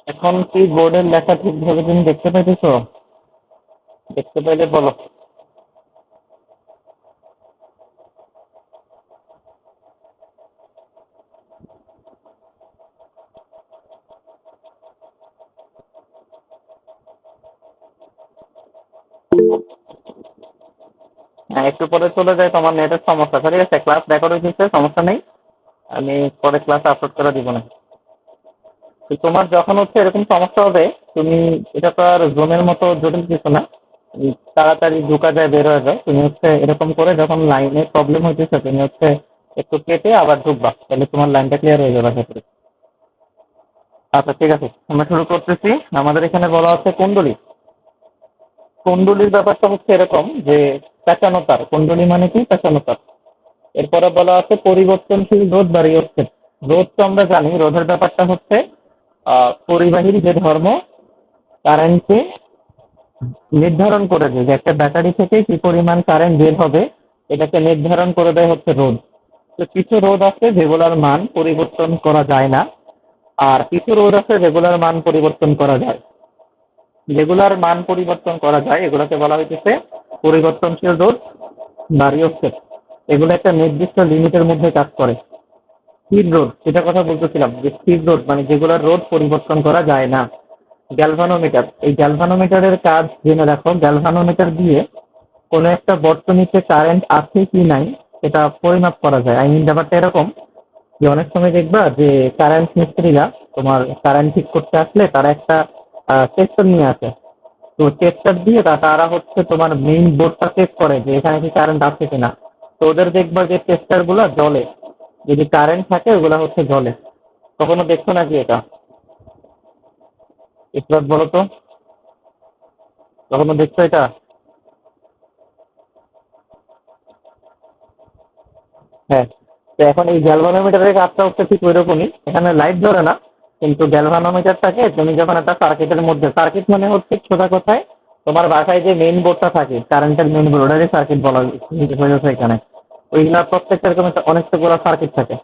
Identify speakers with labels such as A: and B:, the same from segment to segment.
A: এখন কি বোর্ডের লেখা ঠিকভাবে তুমি দেখতে পাইতেছো? দেখতে পাইলে বলো। হ্যাঁ, একটু পরে চলে যায়, তোমার নেটের সমস্যা। ঠিক আছে, ক্লাস রেকর্ড হয়েছে, সমস্যা নেই। আমি পরে ক্লাস আপলোড করে দিব না। তো তোমার যখন হচ্ছে এরকম সমস্যা হবে, তুমি, এটা তো আর জোনের মতো জটিল কিছু না। তাড়াতাড়ি ঢুকা যায়, বের হয়ে যায়। তুমি হচ্ছে এরকম করে যখন লাইনে প্রবলেম হইতেছে, তুমি হচ্ছে একটু কেটে আবার ঢুকবা, তাহলে তোমার লাইনটা ক্লিয়ার হয়ে যাবে ক্ষেত্রে। আচ্ছা, ঠিক আছে, আমরা শুরু করতেছি। আমাদের এখানে বলা হচ্ছে কুণ্ডলী। কুণ্ডলীর ব্যাপারটা হচ্ছে এরকম যে পেঁচানো তার। কুণ্ডলী মানে কি? পেঁচানো তার। এরপরে বলা আছে পরিবর্তনশীল রোধ বা রিওস্টেট। রোধ তো আমরা জানি, রোধের ব্যাপারটা হচ্ছে পরিবাহীর যে ধর্ম কারেন্টকে নির্ধারণ করে দেয়, যে একটা ব্যাটারি থেকে কি পরিমাণ কারেন্ট বের হবে, এটাকে নির্ধারণ করে দেয় হচ্ছে রোধ। তো কিছু রোধ আছে যেগুলোর মান পরিবর্তন করা যায় না, আর কিছু রোধ আছে যেগুলোর মান পরিবর্তন করা যায়। যেগুলার মান পরিবর্তন করা যায় এগুলোকে বলা হইতেছে পরিবর্তনশীল রোধ বা রিওস্টেট। এগুলো একটা নির্দিষ্ট লিমিটের মধ্যে কাজ করে। স্থির রোধ, এটা কথা বলতেছিলাম, যে স্থির রোধ মানে যেগুলোর রোধ পরিবর্তন করা যায় না। গ্যালভানোমিটার, এই গ্যালভানোমিটারের কাজ জেনে রাখো। গ্যালভানোমিটার দিয়ে কোনো একটা বর্তনীতে কারেন্ট আছে কি নাই এটা পরিমাপ করা যায়। আই মিন, ব্যাপারটা এরকম যে অনেক সময় দেখবা যে কারেন্ট মিস্ত্রিরা তোমার কারেন্ট ঠিক করতে আসলে তারা একটা টেস্টার নিয়ে আসে। তো টেস্টার দিয়ে তারা হচ্ছে তোমার মেইন বোর্ডটা চেক করে যে এখানে কি কারেন্ট আছে কিনা। তো ওদের দেখবা যে টেস্টার গুলা জ্বলে, যদি কারেন্ট থাকে ওগুলা হচ্ছে জ্বলে। কখনো দেখছো নাকি এটা? একটু বলো তো, কখনো দেখছো এটা? হ্যাঁ। তো এখন এই গ্যালভানোমিটারের কাজটা হচ্ছে ঠিক ওই রকমই। এখানে লাইট ধরে না, কিন্তু গ্যালভানোমিটারটাকে তুমি যখন একটা সার্কিটের মধ্যে, সার্কিট মানে হচ্ছে সোজা কথায় তোমার বাসায় যে মেইন বোর্ডটা থাকে, কারেন্টের মেইন বোর্ড, ওটারই সার্কিট বলা হয়েছে এখানে। ওইগুলা প্রত্যেকটা এরকম অনেকটা বড় সার্কিট থাকে।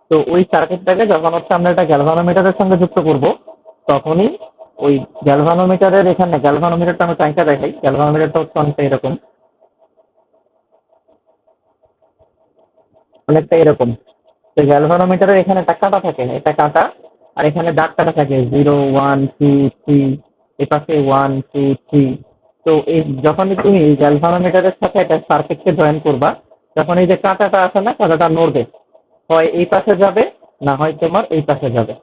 A: তো ওই সার্কিটটাকে যখন হচ্ছে আমরা একটা গ্যালভানোমিটারের সঙ্গে যুক্ত করব, তখনই ওই গ্যালভানোমিটারের, এখানে গ্যালভানোমিটারটা আমি টাইমটা দেখাই। গ্যালভানোমিটারটা হচ্ছে অনেকটা এরকম, অনেকটা এরকম। তো গ্যালভানোমিটারের এখানে একটা কাঁটা থাকে, এটা কাঁটা, আর এখানে দাগ কাটা থাকে 0 1 2 3, এপাশে 1 2 3। তো এই যখনই তুমি এই গ্যালভানোমিটারের সাথে একটা সার্কিটকে জয়েন করবা, তখন এই যে কাঁটাটা আছে না, কাঁটাটা নড়বে, হয় এই পাশে যাবে, না হয় তোমার এই পাশে যাবে।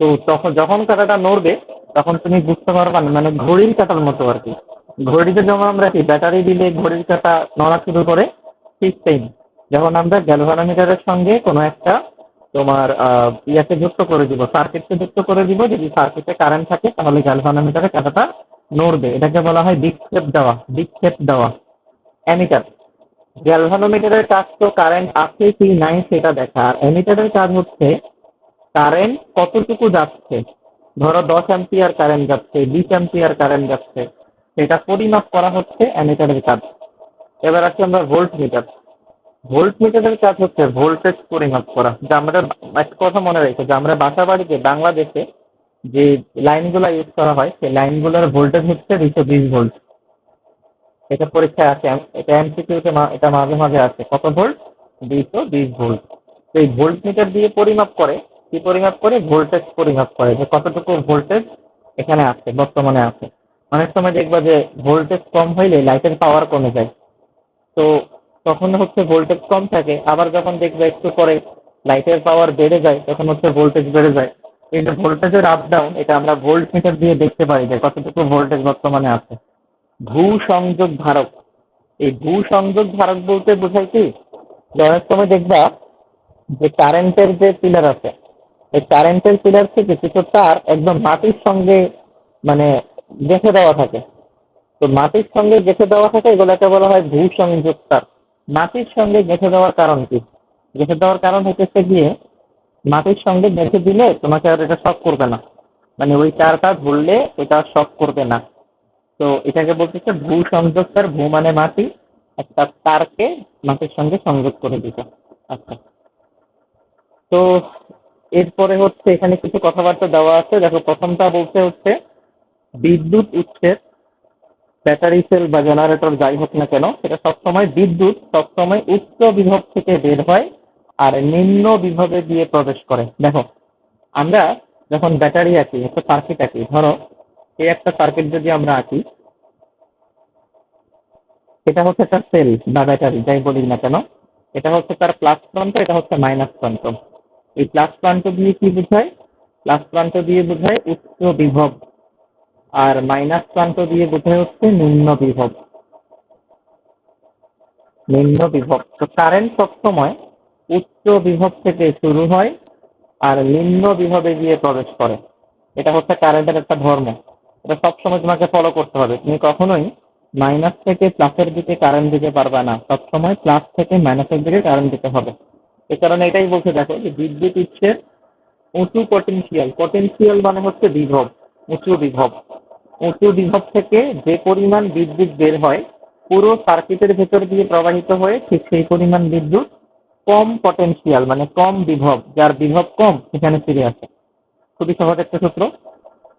A: তো তখন যখন কাঁটাটা নড়বে, তখন তুমি বুঝতে পারবা না, মানে ঘড়ির কাঁটার মতো আর কি। ঘড়িতে যেমন আমরা কি ব্যাটারি দিলে ঘড়ির কাঁটা নড়া শুরু করে, ঠিক সেম। যখন আমরা গ্যালভানোমিটারের সঙ্গে কোনো একটা তোমার ইয়াকে যুক্ত করে দিব, সার্কিটকে যুক্ত করে দিব, যদি সার্কিটে কারেন্ট থাকে তাহলে গ্যালভানোমিটারের কাঁটাটা নড়বে। এটাকে বলা হয় বিক্ষেপ দেওয়া, বিক্ষেপ দেওয়া। অ্যামিটার, গ্যালভানোমিটারের কাজ তো কারেন্ট আছে কি নাই সেটা দেখা, আর অ্যামিটারের কাজ হচ্ছে কারেন্ট কতটুকু যাচ্ছে। ধরো 10 অ্যাম্পিয়ার কারেন্ট যাচ্ছে, 20 অ্যাম্পিয়ার কারেন্ট যাচ্ছে, সেটা পরিমাপ করা হচ্ছে অ্যামিটারের কাজ। এবার আসি আমরা ভোল্ট মিটার। ভোল্ট মিটারের কাজ হচ্ছে ভোল্টেজ পরিমাপ করা। যে আমরা একটা কথা মনে রেখে, যে আমরা বাসা বাড়িতে বাংলাদেশে যে লাইনগুলো ইউজ করা হয়, সেই লাইনগুলোর ভোল্টেজ হচ্ছে 220 ভোল্ট। এটা পরীক্ষায় আছে, এটা এমসিকিউতে এটা মাঝে মাঝে আছে, কত ভোল্ট? 220 ভোল্ট। তো এই ভোল্ট মিটার দিয়ে পরিমাপ করে, কি পরিমাপ করে? ভোল্টেজ পরিমাপ করে, যে কতটুকু ভোল্টেজ এখানে আছে, বর্তমানে আছে। অনেক সময় দেখবা যে ভোল্টেজ কম হইলে লাইটের পাওয়ার কমে যায়। তো তখন হচ্ছে ভোল্টেজ কম থাকে, আবার যখন দেখবে একটু পরে লাইটের পাওয়ার বেড়ে যায়, তখন হচ্ছে ভোল্টেজ বেড়ে যায়। এই যে ভোল্টেজের আপ ডাউন, এটা আমরা ভোল্ট মিটার দিয়ে দেখতে পারি যে কতটুকু ভোল্টেজ বর্তমানে আছে। ভূ সংযোগ ধারক, এই ভূ সংযোগ ধারক বলতে বোঝায় কি, যে অনেক সময় দেখবা যে কারেন্টের যে পিলার আছে, এই কারেন্টের পিলার থেকে কিছু তার একদম মাটির সঙ্গে মানে গেঁথে দেওয়া থাকে। তো মাটির সঙ্গে গেঁথে দেওয়া থাকে, এগুলোকে বলা হয় ভূ সংযোগ তার। মাটির সঙ্গে গেঁথে দেওয়ার কারণ কি? গেঁথে দেওয়ার কারণ হচ্ছে গিয়ে, মাটির সঙ্গে গেঁথে দিলে তোমাকে আর এটা শক করবে না, মানে ওই তারটা ধরলে এটা শক করবে না। তো এটাকে বলতেছে ভূ সংযোগ তার। ভূ মানে মাটি, একটা তারকে মাটির সঙ্গে সংযোগ করে দিতে। আচ্ছা। তো এরপরে হচ্ছে এখানে কিছু কথাবার্তা দেওয়া আছে। দেখো, প্রথমটা বলতে হচ্ছে বিদ্যুৎ উৎসের ব্যাটারি সেল বা জেনারেটর যাই হোক না কেন, সেটা সবসময় বিদ্যুৎ সবসময় উচ্চ বিভব থেকে বের হয় আর নিম্ন বিভবে দিয়ে প্রবেশ করে। দেখো, আমরা যখন ব্যাটারি আঁকি, একটা সার্কিট আঁকি, ধরো এই একটা সার্কিট যদি আমরা আঁকি, এটা হচ্ছে একটা সেল বা ব্যাটারি যাই বলি না কেন, এটা হচ্ছে তার প্লাস প্রান্ত, এটা হচ্ছে মাইনাস প্রান্ত। এই প্লাস প্রান্ত দিয়ে কি বোঝায়? প্লাস প্রান্ত দিয়ে বোঝায় উচ্চ বিভব, আর মাইনাস প্রান্ত দিয়ে বোঝায় হচ্ছে নিম্ন বিভব। নিম্ন বিভব, তো কারেন্ট সবসময় উচ্চ বিভব থেকে শুরু হয় আর নিম্ন বিভবে গিয়ে প্রবেশ করে। এটা হচ্ছে কারেন্টের একটা ধর্ম। এটা সবসময় তোমাকে ফলো করতে হবে। তুমি কখনোই মাইনাস থেকে প্লাসের দিকে কারেন্ট দিতে পারবে না, সবসময় প্লাস থেকে মাইনাসের দিকে কারেন্ট দিতে হবে। এ কারণে এটাই বলছে, দেখো, যে বিদ্যুৎ উৎসের উঁচু পটেনশিয়াল, পটেনশিয়াল মানে হচ্ছে বিভব, উঁচু বিভব। উঁচু বিভব থেকে যে পরিমাণ বিদ্যুৎ বের হয় পুরো সার্কিটের ভেতর দিয়ে প্রবাহিত হয়ে ঠিক সেই পরিমাণ বিদ্যুৎ কম পটেনশিয়াল মানে কম বিভব, যার বিভব কম, সেখানে ফিরে আসে। খুবই সহজ একটা সূত্র।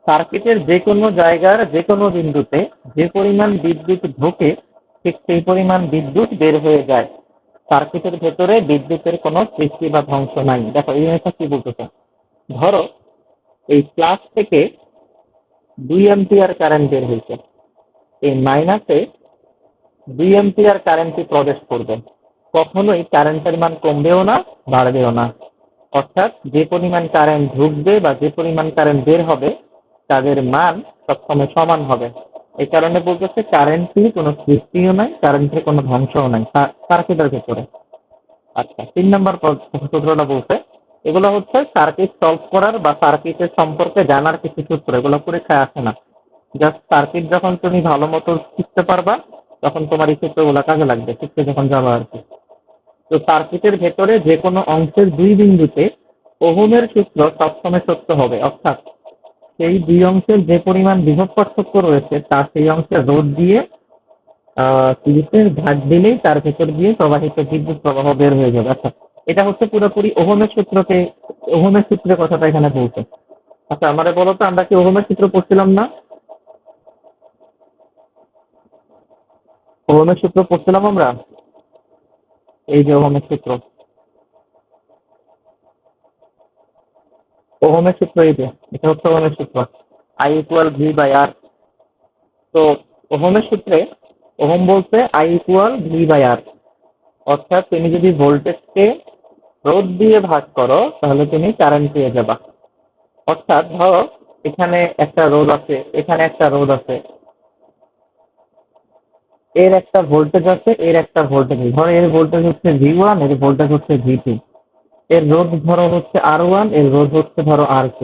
A: সার্কিটের যে কোনো জায়গার যে কোনো বিন্দুতে যে পরিমাণ বিদ্যুৎ ঢোকে ঠিক সেই পরিমাণ বিদ্যুৎ বের হয়ে যায়। সার্কিটের ভেতরে বিদ্যুতের কোনো সৃষ্টি বা ধ্বংস নাই। দেখো, এই জিনিসটা কি বলতেছে। ধরো এই প্লাস থেকে 2 অ্যাম্পিয়ার কারেন্ট বের হয়েছে, এই মাইনাসে 2 অ্যাম্পিয়ার কারেন্টটি প্রবেশ করবে। কখনোই কারেন্টের মান কমবেও না, বাড়বেও না। অর্থাৎ যে পরিমাণ কারেন্ট ঢুকবে বা যে পরিমাণ কারেন্ট বের হবে তাদের মান সবসময় সমান হবে। এই কারণে বলতেছে কারেন্টটি কোনো সৃষ্টিও নাই, কারেন্টের কোনো ধ্বংসও নাই সার্কিটের ভেতরে। আচ্ছা, 3 নম্বর সূত্রটা বলছে, এগুলো হচ্ছে সার্কিট সলভ করার বা সার্কিটের সম্পর্কে জানার কিছু সূত্র, এগুলো পরীক্ষায় আসে না। জাস্ট সার্কিট যখন তুমি ভালো মতো শিখতে পারবা তখন তোমার এই সূত্রগুলো কাজে লাগবে, শিখতে যখন যাবা আর কি। তো সার্কিটের ভেতরে যে কোনো অংশের দুই বিন্দুতে ওহমের সূত্র সবসময় সত্য হবে। অর্থাৎ সেই দুই অংশের যে পরিমাণ বিভব পার্থক্য রয়েছে তা সেই অংশের রোধ দিয়ে সিরিজের ভাগ দিলেই তার ভেতর দিয়ে প্রবাহিত বিদ্যুৎ প্রবাহ বের হয়ে যাবে। আচ্ছা, এটা হচ্ছে পুরোপুরি ওহমের সূত্রের কথাটা এখানে বলছে। আচ্ছা, আমাদের বলো তো, আমরা কি ওহমের সূত্র পড়ছিলাম না? ওহমের সূত্র পড়ছিলাম আমরা। এই যে ওহমের সূত্র, ওহমের সূত্র এই যে, এটা হচ্ছে ওহমের সূত্র, I = V/R। তো ওহমের সূত্রে ওহম বলছে I = V/R। অর্থাৎ তুমি যদি ভোল্টেজকে রোধ দিয়ে ভাগ করো তাহলে তুমি কারেন্ট পেয়ে যাবা। অর্থাৎ ধরো এখানে একটা রোধ আছে, এখানে একটা রোধ আছে, এর একটা ভোল্টেজ আছে, এর একটা ভোল্টেজ আছে। ধরো এর ভোল্টেজ হচ্ছে V1, এর ভোল্টেজ হচ্ছে V2। এর রোধ ধরো হচ্ছে R1, এর রোধ হচ্ছে ধরো R2।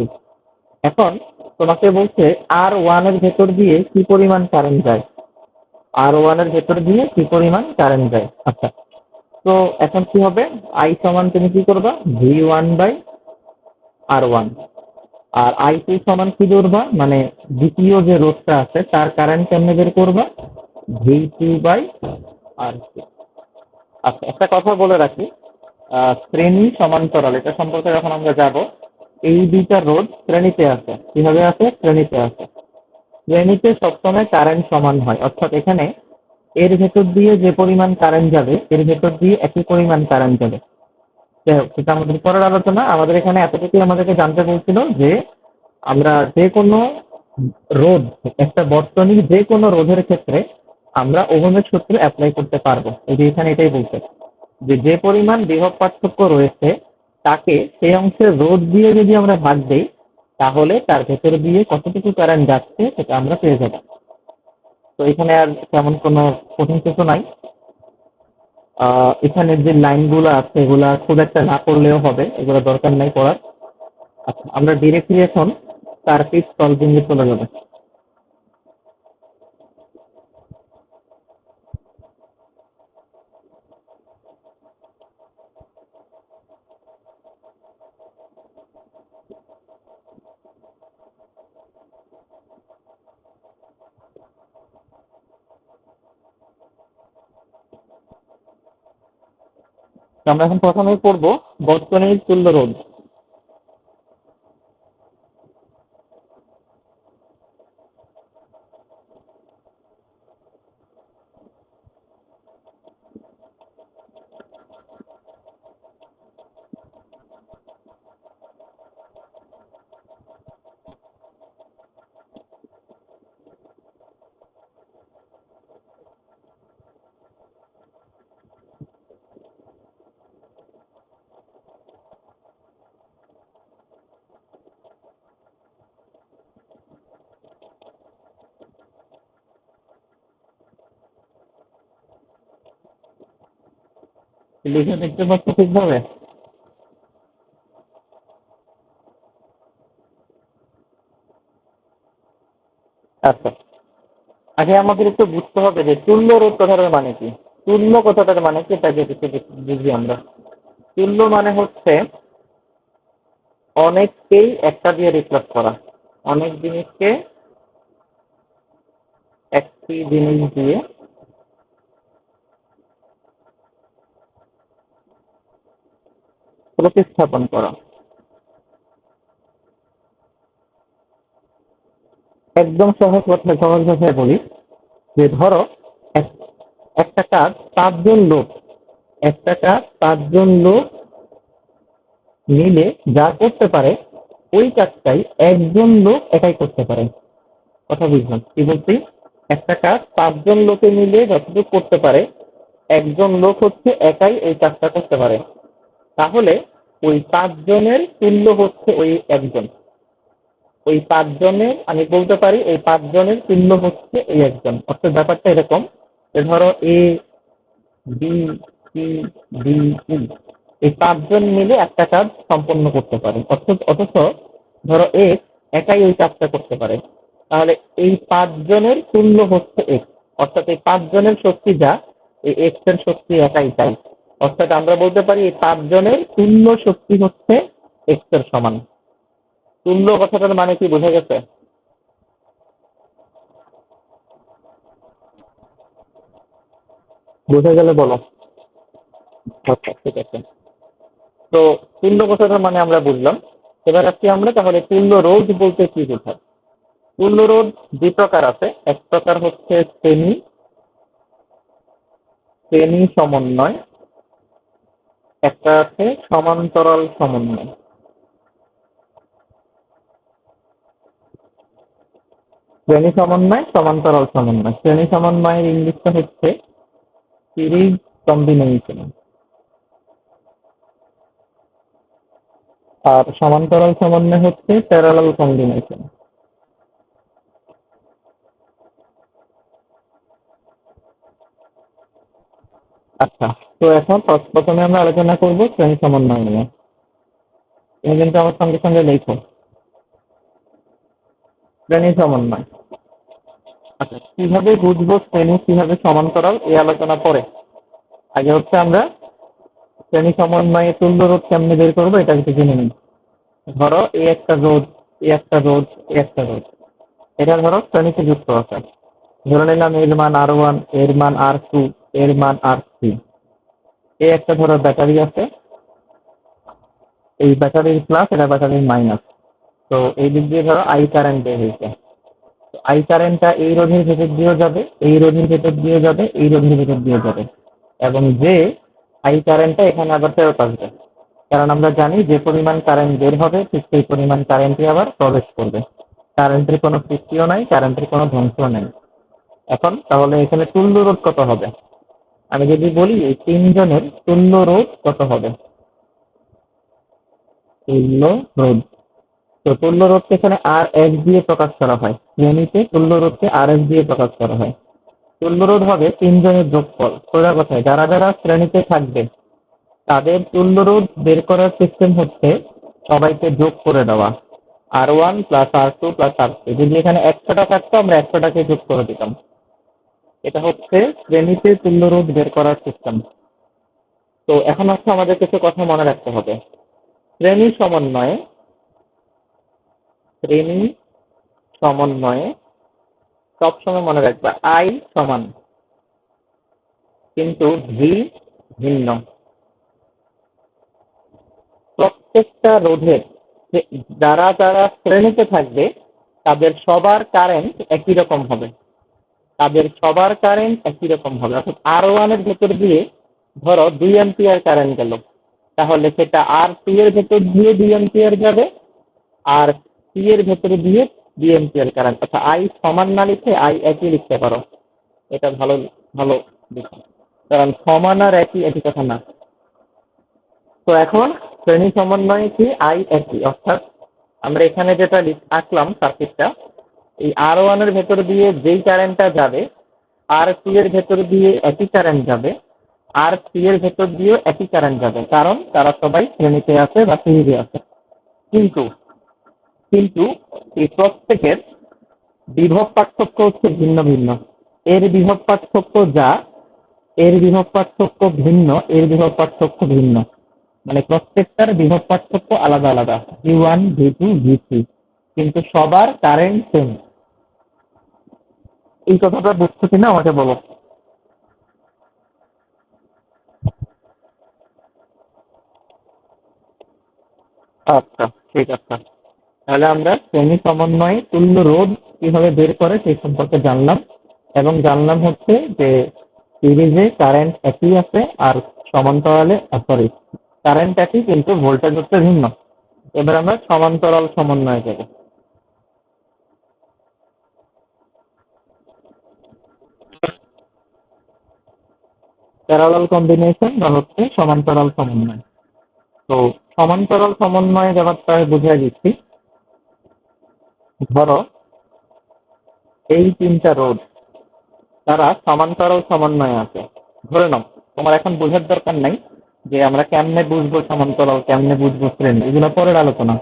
A: এখন তোমাকে বলছে R1 এর ভেতর দিয়ে কি পরিমাণ কারেন্ট যায়, R1 এর ভেতর দিয়ে কি পরিমাণ কারেন্ট যায়। আচ্ছা, তো এখন কি হবে? I সমান তুমি কি করবা? V1/R1। আর I2 সমান কি ধরবা, মানে দ্বিতীয় যে রোধটা আছে তার কারেন্ট কেমনে বের করবা? V2/R2। আচ্ছা, একটা কথা বলে রাখি, শ্রেণী সমান্তরাল এটা সম্পর্কে যখন আমরা যাব, এই দুইটা রোধ শ্রেণীতে আছে। কিভাবে আছে? শ্রেণীতে আছে। শ্রেণীতে সবসময় কারেন্ট সমান হয়। অর্থাৎ এখানে এর ভেতর দিয়ে যে পরিমাণ কারেন্ট যাবে এর ভেতর দিয়ে একই পরিমাণ কারেন্ট যাবে। সেটা আমাদের পরের আলোচনা। আমাদের এখানে এতটুকুই আমাদেরকে জানতে বলছিল যে আমরা যে কোনো রোধ, একটা বর্তনীর যে কোনো রোধের ক্ষেত্রে আমরা ওহমের সূত্র অ্যাপ্লাই করতে পারবো। এই যে এখানে এটাই বলছে যে যে পরিমাণ বিভব পার্থক্য রয়েছে তাকে সেই অংশের রোধ দিয়ে যদি আমরা ভাগ দেই তাহলে তার ভেতর দিয়ে কতটুকু কারেন্ট যাচ্ছে সেটা আমরা পেয়ে যাবো। তো এখানে আর তেমন কোনো কঠিন কিছু নাই। এখানে যে লাইনগুলো আছে এগুলা খুব একটা না পড়লেও হবে, এগুলো দরকার নাই পড়ার। আচ্ছা, আমরা ডিরেক্টলি এখন সার্কিট সলভিং এ চলে যাবো। তো আমরা এখন প্রথমেই পড়বো বর্তনীর তুল্য রোধ। লিখে দেখতে পাচ্ছ ঠিকভাবে? আচ্ছা, আগে আমাদের একটু বুঝতে হবে যে তুল্য রোধ কথাটার মানে কি। তুল্য কথাটার মানে কি এটা যদি একটু বুঝি আমরা। তুল্য মানে হচ্ছে অনেককেই একটা দিয়ে রিপ্লেস করা, অনেক জিনিসকে একটি জিনিস দিয়ে প্রতিস্থাপন করা। একদম সহজ কথায়, সহজ ভাষায় বলি যে ধরো এক- একটা কাজ পাঁচজন লোক, একটা কাজ পাঁচজন লোক মিলে যা করতে পারে ওই কাজটাই একজন লোক একাই করতে পারে। কথা বুঝলাম কি বলছি? একটা কাজ পাঁচজন লোকে মিলে যতটুকু করতে পারে একজন লোক হচ্ছে একাই ওই কাজটা করতে পারে। তাহলে ওই পাঁচজনের তুল্য হচ্ছে ওই একজন। ওই পাঁচজনের আমি বলতে পারি ওই পাঁচজনের তুল্য হচ্ছে এই একজন। অর্থাৎ ব্যাপারটা এরকম যে ধরো এ, বি, সি, ডি, ই এই পাঁচজন মিলে একটা কাজ সম্পন্ন করতে পারে। অথচ ধরো এক্স একাই ওই কাজটা করতে পারে। তাহলে এই পাঁচজনের তুল্য হচ্ছে এক্স। অর্থাৎ এই পাঁচজনের শক্তি যা, এই এক্স এর শক্তি একাই তাই। অর্থাৎ আমরা বলতে পারি এই পাঁচজনের তুল্য শক্তি হচ্ছে এক্স এর সমান। তুল্য কথাটার মানে কি বোঝা গেছে? বোঝা গেলে বলো। আচ্ছা ঠিক আছে। তো তুল্য কথাটার মানে আমরা বুঝলাম। এবার আসছি আমরা তাহলে তুল্য রোধ বলতে কি বোঝায়। তুল্য রোধ দুই প্রকার আছে। এক প্রকার হচ্ছে শ্রেণী শ্রেণী সমন্বয়, একটা আছে সমান্তরাল সমন্বয়। শ্রেণী সমন্বয়, সমান্তরাল সমন্বয়। শ্রেণী সমন্বয়ের ইংলিশটা হচ্ছে সিরিজ কম্বিনেশন, আর সমান্তরাল সমন্বয় হচ্ছে প্যারালাল কম্বিনেশন। আচ্ছা, তো এখন প্রথমে আমরা আলোচনা করব শ্রেণী সমন্বয় নিয়ে। তুমি কিন্তু আমার সঙ্গে সঙ্গে লেখো শ্রেণী সমন্বয়। আচ্ছা, কিভাবে বুঝবো শ্রেণী কিভাবে সমান্তরাল এই আলোচনা পরে। আগে হচ্ছে আমরা শ্রেণী সমন্বয়ে তুল্য রোধ কেমনে বের করবো এটা একটু জেনে নিই। ধরো এ একটা রোধ, এ একটা রোধ, এ একটা রোধ, এটা ধরো শ্রেণীতে যুক্ত আছে। ধরে নিলাম এর মান R1, এর মান R2, এর মান R3। এ একটা ধরো ব্যাটারি আছে, এই ব্যাটারির প্লাস এটা ব্যাটারির মাইনাস। তো এই দিক দিয়ে ধরো আই কারেন্ট বের হয়েছে। আই কারেন্টটা এই রোধের ভেতর দিয়েও যাবে, এই রোধের ভেতর দিয়ে যাবে, এই রোধের ভেতর দিয়ে যাবে, এবং যে আই কারেন্টটা এখানে আবার ফেরত আসবে। কারণ আমরা জানি যে পরিমাণ কারেন্ট বের হবে ঠিক সেই পরিমাণ কারেন্টই আবার প্রবেশ করবে। কারেন্টের কোনো সৃষ্টিও নাই, কারেন্টের কোনো ধ্বংসও নেই। এখন তাহলে এখানে তুল্য রোধ কত হবে? আমি যদি বলি এই তিনজনের তুল্য রোধ কত হবে? তুল্য রোধ, তো তুল্য রোধকে এখানে আর এক্স দিয়ে প্রকাশ করা হয়। শ্রেণীতে তুল্য রোধকে আর এক্স দিয়ে প্রকাশ করা হয়। তুল্য রোধ হবে তিনজনের যোগফল। সোজা কথায় যারা যারা শ্রেণীতে থাকবে তাদের তুল্য রোধ বের করার সিস্টেম হচ্ছে সবাইকে যোগ করে দেওয়া। R1 plus R2 plus R3, যদি এখানে 100টা থাকতো আমরা 100টাকে যোগ করে দিতাম। এটা হচ্ছে শ্রেণীতে তুল্য রোধ বের করার সিস্টেম। তো এখন হচ্ছে আমাদের কিছু কথা মনে রাখতে হবে। শ্রেণী সমন্বয়ে শ্রেণী সমন্বয়ে সবসময় মনে রাখবা আই সমান, কিন্তু ভি ভিন্ন। প্রত্যেকটা রোধের যারা যারা শ্রেণীতে থাকবে তাদের সবার কারেন্ট একই রকম হবে। তাদের সবার কারেন্ট একই রকম হবে। অর্থাৎ R1 এর ভেতর দিয়ে ধরো 2 অ্যাম্পিয়ার কারেন্ট গেল, তাহলে সেটা R2 এর ভেতর দিয়ে 2 অ্যাম্পিয়ার যাবে, আর সি এর ভেতর দিয়ে 2 অ্যাম্পিয়ার কারেন্ট। অর্থাৎ আই সমান না লিখে আই একই লিখতে পারো। এটা ভালো ভালো বিষয়, কারণ সমান আর একই একই কথা না। তো এখন শ্রেণী সমন্বয়ে কি আই একই, অর্থাৎ আমরা এখানে যেটা আঁকলাম সার্কিটটা, এই R1 এর ভেতর দিয়ে যেই কারেন্টটা যাবে R2 এর ভেতর দিয়ে একই কারেন্ট যাবে, আর সি এর ভেতর দিয়েও একই কারেন্ট যাবে, কারণ তারা সবাই শ্রেণীতে আছে বা সিরিজে আছে। কিন্তু কিন্তু এই প্রত্যেকের বিভব পার্থক্য হচ্ছে ভিন্ন ভিন্ন। এর বিভব পার্থক্য যা, এর বিভব পার্থক্য ভিন্ন, এর বিভব পার্থক্য ভিন্ন। মানে প্রত্যেকটার বিভব পার্থক্য আলাদা আলাদা, V1 V2 V3, কিন্তু সবার কারেন্ট সেম। এই কথাটা বুঝছো কিনা আমাকে বলো। আচ্ছা, ঠিক আছে। তাহলে আমরা শ্রেণী সমন্বয়ে তুল্য রোধ কিভাবে বের করে সেই সম্পর্কে জানলাম, এবং জানলাম হচ্ছে যে সিরিজে কারেন্ট একই আছে আর সমান্তরালে সরি, কারেন্ট একই কিন্তু ভোল্টেজ হচ্ছে ভিন্ন। এবার আমরা সমান্তরাল সমন্বয়ে যাব। প্যারালাল কম্বিনেশন বা হচ্ছে সমান্তরাল সমন্বয়। তো সমান্তরাল সমন্বয় ব্যাপারটা আমি বুঝিয়ে দিচ্ছি। ধরো এই তিনটা রোধ তারা সমান্তরাল সমন্বয়ে আছে। ধরে নাও, তোমার এখন বোঝার দরকার নাই যে আমরা কেমনে বুঝবো সমান্তরাল, কেমনে বুঝবো শ্রেণী, এগুলো পরের আলোচনা।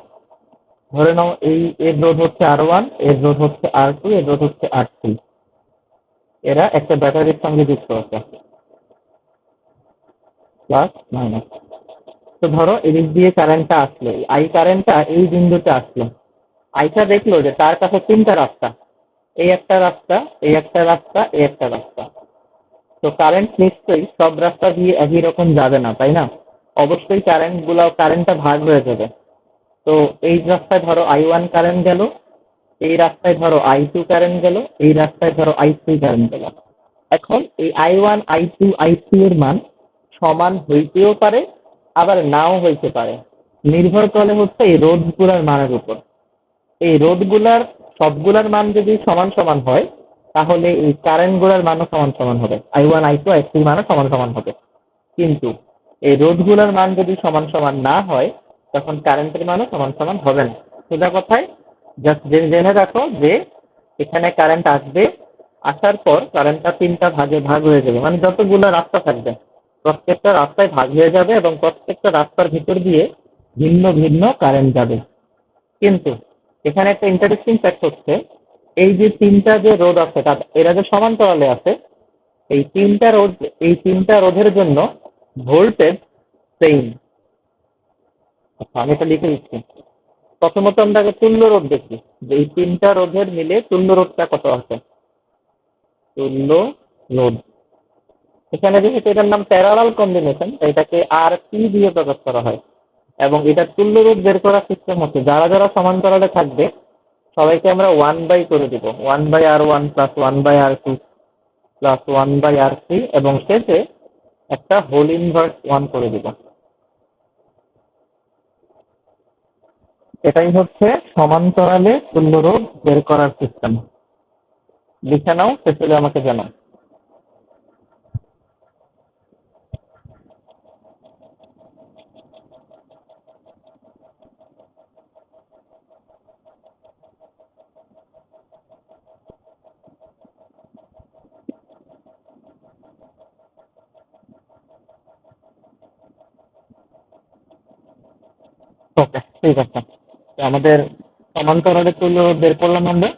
A: ধরে নাও এই এর রোধ হচ্ছে R1, এর রোধ হচ্ছে R2, এর রোধ হচ্ছে R3। এরা একটা ব্যাটারির সঙ্গে যুক্ত আছে, প্লাস মাইনাস। তো ধরো এদিক দিয়ে কারেন্টটা আসলো, আই কারেন্টটা এই বিন্দুতে আসলো। আইটা দেখলো যে তার কাছে তিনটা রাস্তা, এই একটা রাস্তা, এই একটা রাস্তা, এই একটা রাস্তা। তো কারেন্ট নিশ্চয়ই সব রাস্তা দিয়ে একই রকম যাবে না, তাই না? অবশ্যই কারেন্টটা ভাগ হয়ে যাবে। তো এই রাস্তায় ধরো I1 কারেন্ট গেল, এই রাস্তায় ধরো I2 কারেন্ট গেল, এই রাস্তায় ধরো I3 কারেন্ট গেল। এখন এই I1 I2 I3 এর মান সমান হইতেও পারে, আবার নাও হইতে পারে। নির্ভর করে হচ্ছে এই রোধগুলার মানের উপর। এই রোধগুলার সবগুলার মান যদি সমান সমান হয়, তাহলে এই কারেন্ট গুলার মানও সমান সমান হবে, I1 I2 I3 মানও সমান সমান হবে। কিন্তু এই রোধগুলার মান যদি সমান সমান না হয়, তখন কারেন্টের মানও সমান সমান হবে না। সোজা কথায় জাস্ট জেনে রাখো যে এখানে কারেন্ট আসবে, আসার পর কারেন্টটা তিনটা ভাগে ভাগ হয়ে যাবে, মানে যতগুলো রাস্তা থাকবে প্রত্যেকটা রাস্তায় ভাগ হয়ে যাবে, এবং প্রত্যেকটা রাস্তার ভিতর দিয়ে ভিন্ন ভিন্ন কারেন্ট যাবে। কিন্তু এখানে একটা ইন্টারেস্টিং ফ্যাক্ট হচ্ছে, এই যে তিনটা যে রোধ আছে এরা যে সমান্তরালে আছে, এই তিনটা রোধ, এই তিনটা রোধের জন্য ভোল্টেজ সেম। আচ্ছা, আমি এটা লিখে দিচ্ছি। প্রথমত আমরা আগে তুল্য রোধ দেখি, যে এই তিনটা রোধের মিলে তুল্য রোধটা কত আছে। তুল্য রোধ, এখানে যেহেতু এটার নাম প্যারালাল কম্বিনেশন, এটাকে আর পি দিয়ে প্রকাশ করা হয়। এবং এটা তুল্য রোধ বের করার সিস্টেম হচ্ছে, যারা যারা সমান্তরালে থাকবে সবাইকে আমরা 1 বাই করে দিব, 1/R1 plus 1/R2 plus 1/R3, এবং শেষে একটা হোল ইনভার্স 1 করে দিব। এটাই হচ্ছে সমান্তরালে তুল্য রোধ বের করার সিস্টেম। লিখে নাও, শেষে আমাকে জানাও। ওকে, ঠিক আছে। তো আমাদের সমান্তরালে তুল্য রোধ বের করলাম আমরা।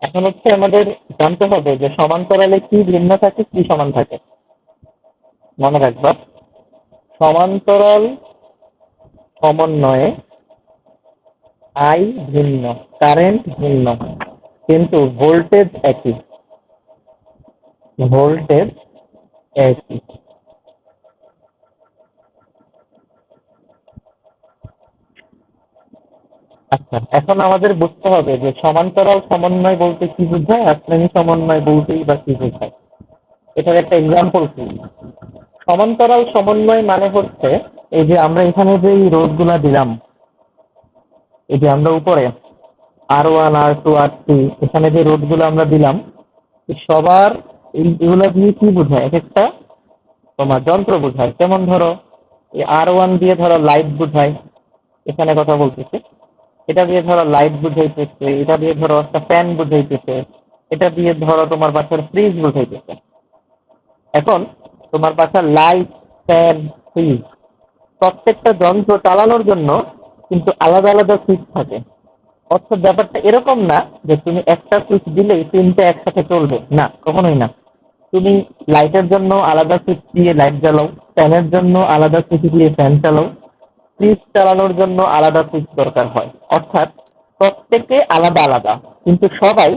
A: এখন হচ্ছে আমাদের জানতে হবে যে সমান্তরালে কি ভিন্ন থাকে, কি সমান থাকে। মনে রাখবা, সমান্তরাল সমন্বয়ে আই ভিন্ন, কারেন্ট ভিন্ন, কিন্তু ভোল্টেজ একই। ভোল্টেজ একই। আচ্ছা, এখন আমাদের বুঝতে হবে যে সমান্তরাল সমন্বয় বলতে কি বোঝায়, আর শ্রেণী সমন্বয় বলতেই বা কি বোঝায়। এটার একটা এক্সাম্পল কি। সমান্তরাল সমন্বয় মানে হচ্ছে, এই যে আমরা এখানে যে রোধগুলা দিলাম, এই যে আমরা উপরে R1 R2 R3 এখানে যে রোধগুলো আমরা দিলাম, সবার এইগুলা দিয়ে কি বোঝায়, এক একটা তোমার যন্ত্র বোঝায়। যেমন ধরো এই R1 দিয়ে ধরো লাইট বোঝায়, এখানে কথা বলতেছে। এটা দিয়ে ধরো লাইট বুঝাইতেছে, এটা দিয়ে ধরো একটা ফ্যান বুঝাইতেছে, এটা দিয়ে ধরো তোমার বাসার ফ্রিজ বুঝাইতেছে। এখন তোমার বাসার লাইট, ফ্যান, ফ্রিজ প্রত্যেকটা যন্ত্র চালানোর জন্য কিন্তু আলাদা আলাদা সুইচ থাকে। অর্থাৎ ব্যাপারটা এরকম না যে তুমি একটা সুইচ দিলেই তিনটে একসাথে চলবে, না, কখনোই না। তুমি লাইটের জন্য আলাদা সুইচ দিয়ে লাইট জ্বালাও, ফ্যানের জন্য আলাদা সুইচ দিয়ে ফ্যান চালাও, ফ্রিজ চালানোর জন্য আলাদা সুইচ দরকার হয়। অর্থাৎ প্রত্যেকে আলাদা আলাদা, কিন্তু সবাই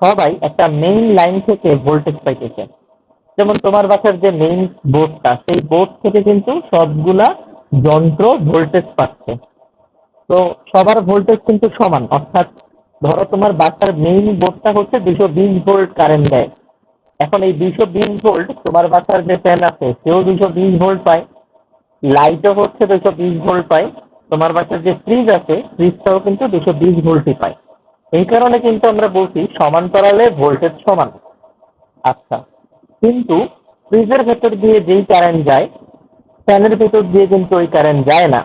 A: সবাই একটা মেইন লাইন থেকে ভোল্টেজ পাইতেছে। যেমন তোমার বাসার যে মেইন বোর্ডটা, সেই বোর্ড থেকে কিন্তু সবগুলা যন্ত্র ভোল্টেজ পাচ্ছে। তো সবার ভোল্টেজ কিন্তু সমান। অর্থাৎ ধরো তোমার বাসার মেইন বোর্ডটা হচ্ছে 220 ভোল্ট কারেন্ট দেয়। এখন এই 220 ভোল্ট তোমার বাসার যে ফ্যান আছে সেও 220 ভোল্ট পায়, লাইটও হচ্ছে 220 ভোল্ট পায়, তোমার বাসার যে ফ্রিজ আছে ফ্রিজটাও কিন্তু 220 ভোল্টই পায়। এই কারণে কিন্তু আমরা বলছি সমান্তরালে ভোল্টেজ সমান। আচ্ছা, কিন্তু ফ্রিজের ভেতর দিয়ে যেই কারেন্ট যায়, ফ্যানের ভেতর দিয়ে কিন্তু ওই কারেন্ট যায় না।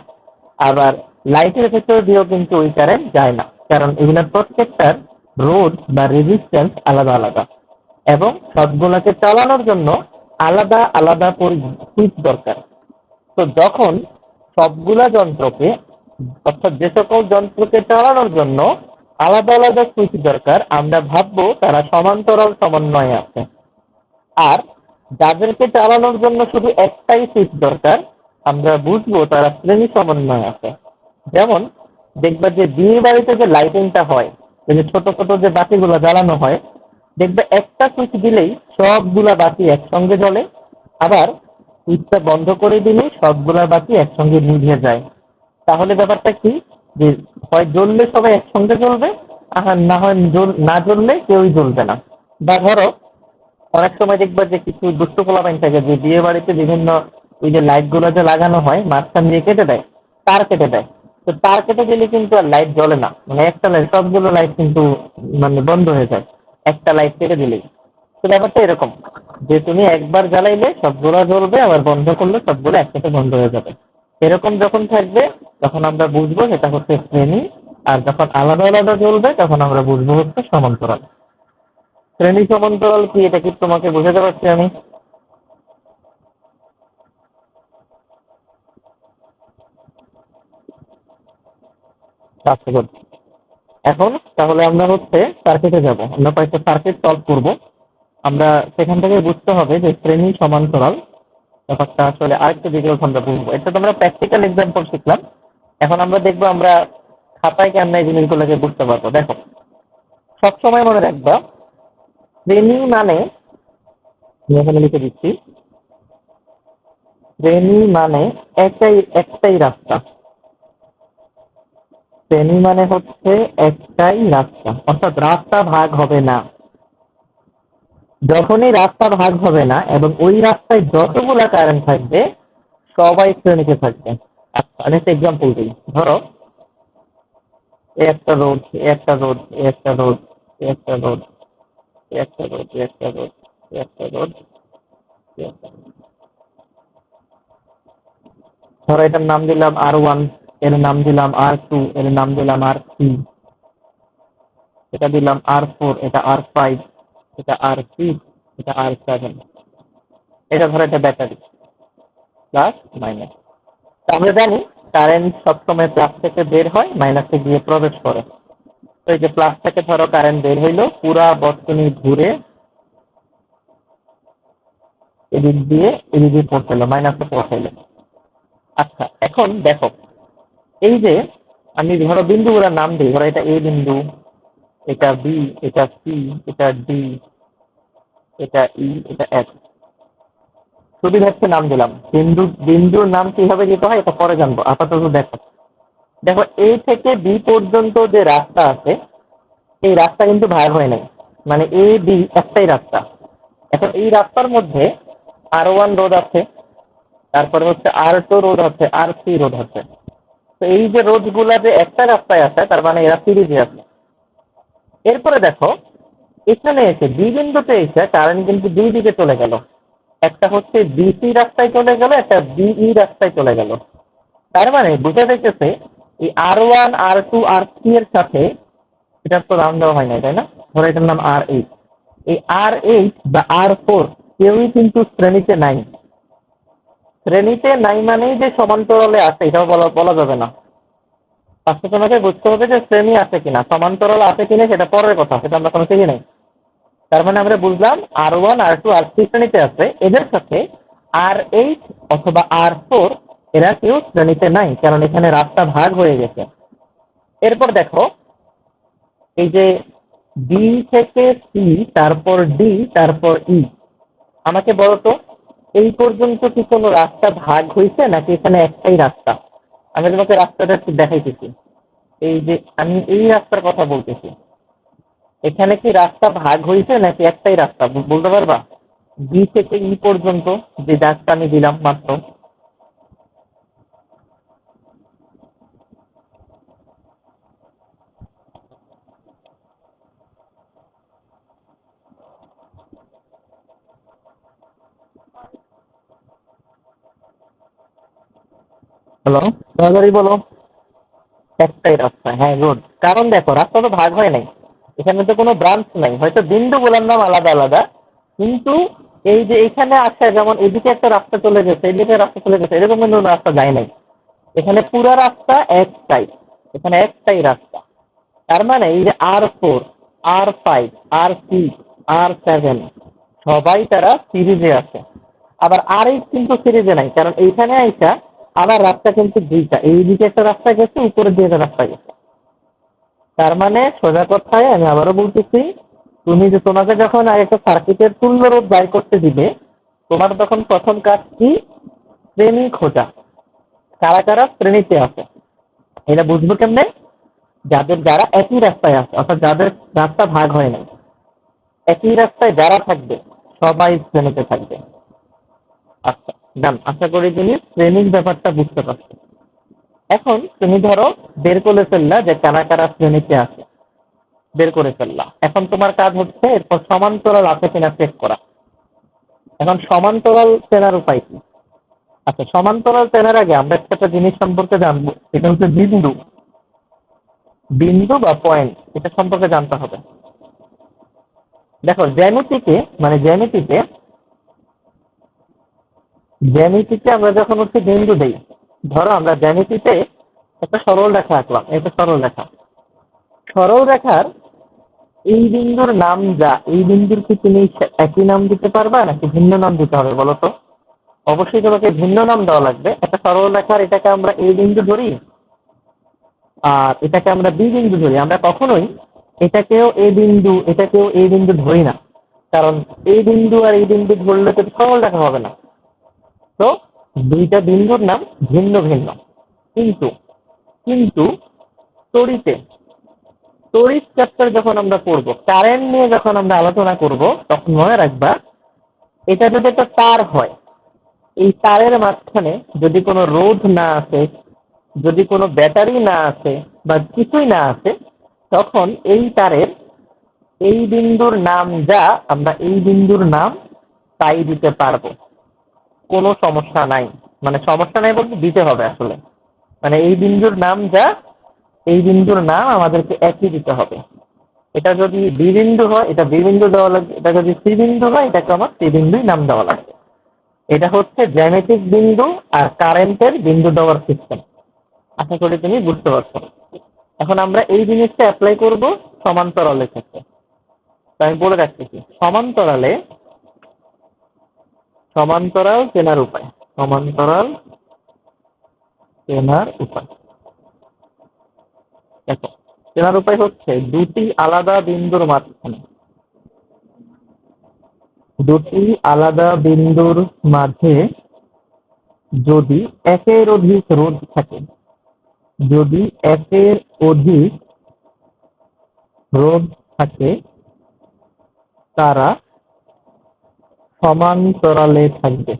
A: আবার লাইটের ভেতর দিয়েও কিন্তু ওই কারেন্ট যায় না, কারণ এগুলোর প্রত্যেকটার রোধ বা রেজিস্ট্যান্স আলাদা আলাদা, এবং সবগুলোকে চালানোর জন্য আলাদা আলাদা সুইচ দরকার। তো যখন সবগুলা যন্ত্রকে, অর্থাৎ যে সকল যন্ত্রকে চালানোর জন্য আলাদা আলাদা সুইচ দরকার, আমরা ভাববো তারা সমান্তরাল সমন্বয়ে আছে। আর যাদেরকে চালানোর জন্য শুধু একটাই সুইচ দরকার, আমরা বুঝবো তারা শ্রেণী সমন্বয় আছে। যেমন দেখবা যে বিয়ে বাড়িতে যে লাইটিংটা হয়, এই যে ছোট ছোট যে বাতিগুলো জ্বালানো হয়, দেখবে একটা সুইচ দিলেই সবগুলা বাতি একসঙ্গে জ্বলে। আবার সুইচটা বন্ধ করে দিলেই সবগুলা বাতি একসঙ্গে নিভে যায়। তাহলে ব্যাপারটা কি, যে হয় জ্বললে সবাই একসঙ্গে জ্বলবে, আর না হয় না জ্বললে কেউই জ্বলবে না। বা ধরো অনেক সময় দেখবা যে কিছু দুষ্ট পোলাপাইন থাকে যে বিয়ে বাড়িতে বিভিন্ন ওই যে লাইট গুলো যে লাগানো হয় মাঝখান দিয়ে কেটে দেয়, তার কেটে দেয়। তো তার কেটে দিলে কিন্তু আর লাইট জ্বলে না, মানে একটা লাইট, সবগুলো লাইট কিন্তু মানে বন্ধ হয়ে যায় একটা লাইট কেটে দিলেই। তো ব্যাপারটা এরকম যে তুমি একবার জ্বালাইলে সবগুলো জ্বলবে, আবার বন্ধ করলে সবগুলো একসাথে বন্ধ হয়ে যাবে। এরকম যখন থাকবে তখন আমরা বুঝবো সেটা হচ্ছে শ্রেণী, আর যখন আলাদা আলাদা জ্বলবে তখন আমরা বুঝবো হচ্ছে সমান্তরাল। শ্রেণী সমান্তরাল কি, এটা কি তোমাকে বোঝাতে পারছি আমি? আচ্ছা, good. এখন তাহলে আমরা হচ্ছে সার্কিটে যাব, আমরা কয়েকটা সার্কিট সলভ করব। আমরা সেখান থেকে বুঝতে হবে যে শ্রেণী সমান্তরাল ব্যাপারটা আসলে আরেকটু ডিটেলস আমরা বুঝবো। এটা তো আমরা প্র্যাকটিক্যাল এক্সাম্পল শিখলাম, এখন আমরা দেখবো আমরা খাতায় কেমন এই জিনিসগুলোকে বুঝতে পারবো। দেখো, সবসময় মনে রাখবা শ্রেণী মানে, আমি এখানে লিখে দিচ্ছি, শ্রেণী মানে একটাই রাস্তা। শ্রেণী মানে হচ্ছে একটাই রাস্তা, অর্থাৎ রাস্তা ভাগ হবে না। যখনই রাস্তা ভাগ হবে না এবং ওই রাস্তায় যতগুলা কারেন্ট থাকবে সবাই শ্রেণীতে থাকবে। আচ্ছা, আমি একটা এক্সাম্পল দিই। ধরো একটা রোড, একটা রোড, একটা রোড, একটা রোড, একটা রোড, একটা রোড, একটা রোড, ধরো এটার নাম দিলাম R1, এর নাম দিলাম R2, এর নাম দিলাম R3, এটা দিলাম R4, এটা R5, এটা R6, এটা R7। এটা ধরো এটা ব্যাটারি, প্লাস মাইনাস। আমরা জানি কারেন্ট সবসময় প্লাস থেকে বের হয়, মাইনাসে গিয়ে প্রবেশ করে। তো এই যে প্লাস থেকে ধরো কারেন্ট বের হইলো, পুরা বর্তনী ঘুরে এদিক দিয়ে পৌঁছালো, মাইনাসে পৌঁছাইলো। আচ্ছা, এখন দেখো এই যে আমি ধরো বিন্দুগুলোর নাম দিই, ধরো এটা এ বিন্দু, এটা বি, এটা সি, এটা ডি, এটা ই, এটা এফ। সুবিধার্থে নাম দিলাম। বিন্দুর নাম কিভাবে দিতে হয় এটা পরে জানবো, আপাতত দেখো। দেখো এ থেকে বি পর্যন্ত যে রাস্তা আছে, এই রাস্তা কিন্তু ভাগ হয় নাই, মানে এ বি একটাই রাস্তা। এখন এই রাস্তার মধ্যে R1 রোড আছে, তারপরে হচ্ছে R2 রোড আছে, R3 রোড আছে। তো এই যে রোড গুলা যে একটা রাস্তায় আছে, তার মানে এরা সিরিজে আছে। এরপরে দেখো এখানে এসে বি বিন্দুতে এসে কারেন্ট কিন্তু দুই দিকে চলে গেল। একটা হচ্ছে বিসি রাস্তায় চলে গেল, একটা বিই রাস্তায় চলে গেল। তার মানে বুঝা যাইতেছে এই R1, R2, R3 এর সাথে, এটার তো নাম দেওয়া হয় না তাই না, ধরো এটার নাম R8, এই R8 বা R4 কেউই কিন্তু শ্রেণীতে নাই। শ্রেণীতে নাই মানেই যে সমান্তরালে আছে এটাও বলা বলা যাবে না। ফার্স্টে তোমাকে বুঝতে হবে যে শ্রেণী আছে কিনা, সমান্তরাল আছে কিনা সেটা পরের কথা, সেটা আমরা কোনো শিখি নাই। তার মানে আমরা বুঝলাম R1 R2 R3 শ্রেণীতে আছে, এদের সাথে R8 অথবা R4 এরা কেউ শ্রেণীতে নাই, কারণ এখানে রাস্তা ভাগ হয়ে গেছে। এরপর দেখো এই যে বি থেকে সি, তারপর ডি, তারপর ই, আমাকে বলো তো এই পর্যন্ত কি কোনো রাস্তা ভাগ হয়েছে নাকি এখানে একটাই রাস্তা? আমি তোমাকে রাস্তাটা একটু দেখাইতেছি। এই যে আমি এই রাস্তার কথা বলতেছি, এখানে কি রাস্তা ভাগ হয়েছে নাকি একটাই রাস্তা বলতে পারবা? বি থেকে ই পর্যন্ত যে দাগটা আমি দিলাম মাত্র। হ্যালো, তাড়াতাড়ি বলো। একটাই রাস্তা, হ্যাঁ গুড। কারণ দেখো রাস্তা তো ভাগ হয় নাই, এখানে তো কোনো ব্রাঞ্চ নাই, হয়তো বিন্দুগুলোর নাম আলাদা আলাদা, কিন্তু এই যে এখানে আছে যেমন এদিকে একটা রাস্তা চলে গেছে, এদিকে রাস্তা চলে গেছে, এরকম কিন্তু রাস্তা যায় নাই। এখানে পুরা রাস্তা একটাই, এখানে একটাই রাস্তা। তার মানে এই যে R4 R5 R6 R7 সবাই তারা সিরিজে আছে। আবার R8 কিন্তু সিরিজে নাই, কারণ এইখানে আইসা আবার রাস্তা কিন্তু দুইটা, এই দিকে একটা রাস্তা গেছে, উপরের দিকে একটা রাস্তা গেছে। তার মানে সোজা কথায় আমি আবারও বলতেছি, তুমি যে তোমাকে যখন একটা সার্কিটের তুল্যরূপ বের করতে দিবে, তোমার তখন প্রথম কাজ কি? শ্রেণী খোঁজা, কারা কারা শ্রেণীতে আছে। এটা বুঝবো কেমনে? যারা একই রাস্তায় আছে, অর্থাৎ যাদের রাস্তা ভাগ হয় না, একই রাস্তায় যারা থাকবে সবাই শ্রেণীতে থাকবে। আচ্ছা ডান, আশা করি তুমি শ্রেণীর ব্যাপারটা বুঝতে পারছো। এখন তুমি ধরো বের করে ফেললা যে কারা কারা শ্রেণীতে আছে, বের করে ফেললা। এখন তোমার কাজ হচ্ছে এরপর সমান্তরাল আছে কিনা চেক করা। এখন সমান্তরাল চেনার উপায় কি? আচ্ছা, সমান্তরাল চেনার আগে আমরা একটা জিনিস সম্পর্কে জানবো, এটা হচ্ছে বিন্দু। বিন্দু বা পয়েন্ট, এটা সম্পর্কে জানতে হবে। দেখো জ্যামিতিকে মানে জ্যামিতিতে আমরা যখন হচ্ছে বিন্দু দেই, ধরো আমরা জ্যামিতিতে একটা সরল রেখা আঁকলাম, এটা সরল রেখা। সরল রেখার এই বিন্দুর নাম যা, এই বিন্দুর কি তুমি একই নাম দিতে পারবা নাকি ভিন্ন নাম দিতে হবে বলো তো? অবশ্যই তোমাকে ভিন্ন নাম দেওয়া লাগবে। একটা সরল রেখার এটাকে আমরা এ বিন্দু ধরি, আর এটাকে আমরা বি বিন্দু ধরি। আমরা কখনোই এটাকেও এ বিন্দু এটাকেও এ বিন্দু ধরি না, কারণ এই বিন্দু আর এই বিন্দু ধরলে তো সরল রেখা হবে না। তো দুইটা বিন্দুর নাম ভিন্ন ভিন্ন। কিন্তু কিন্তু তড়িতে তড়িৎ চ্যাপ্টার যখন আমরা পড়বো, কারেন্ট নিয়ে যখন আমরা আলোচনা করব, তখন মনে রাখবা এটা যদি একটা তার হয়, এই তারের মাঝখানে যদি কোনো রোধ না আছে, যদি কোনো ব্যাটারি না আছে বা কিছুই না আছে, তখন এই তারের এই বিন্দুর নাম যা, আমরা এই বিন্দুর নাম তাই দিতে পারবো, কোনো সমস্যা নাই। মানে সমস্যা নাই বলতে দিতে হবে আসলে, মানে এই বিন্দুর নাম যা, এই বিন্দুর নাম আমাদেরকে একই দিতে হবে। এটা যদি বি বিন্দু হয় এটা বি বিন্দু দেওয়া লাগবে, এটা যদি সি বিন্দু হয় এটাকে আমার সি বিন্দুই নাম দেওয়া লাগবে। এটা হচ্ছে জ্যামিতিক বিন্দু আর কারেন্টের বিন্দু দেওয়ার সিস্টেম। আশা করি তুমি বুঝতে পারছো। এখন আমরা এই জিনিসটা অ্যাপ্লাই করব সমান্তরালের ক্ষেত্রে। আমি বলে রাখতেছি, সমান্তরাল চেনার উপায়। সমান্তরাল চেনার উপায় দেখো, চেনার উপায় হচ্ছে দুটি আলাদা বিন্দুর মাঝে যদি একের অধিক রোধ থাকে, যদি একের অধিক রোধ থাকে, তারা সমান্তরালে থাকবে।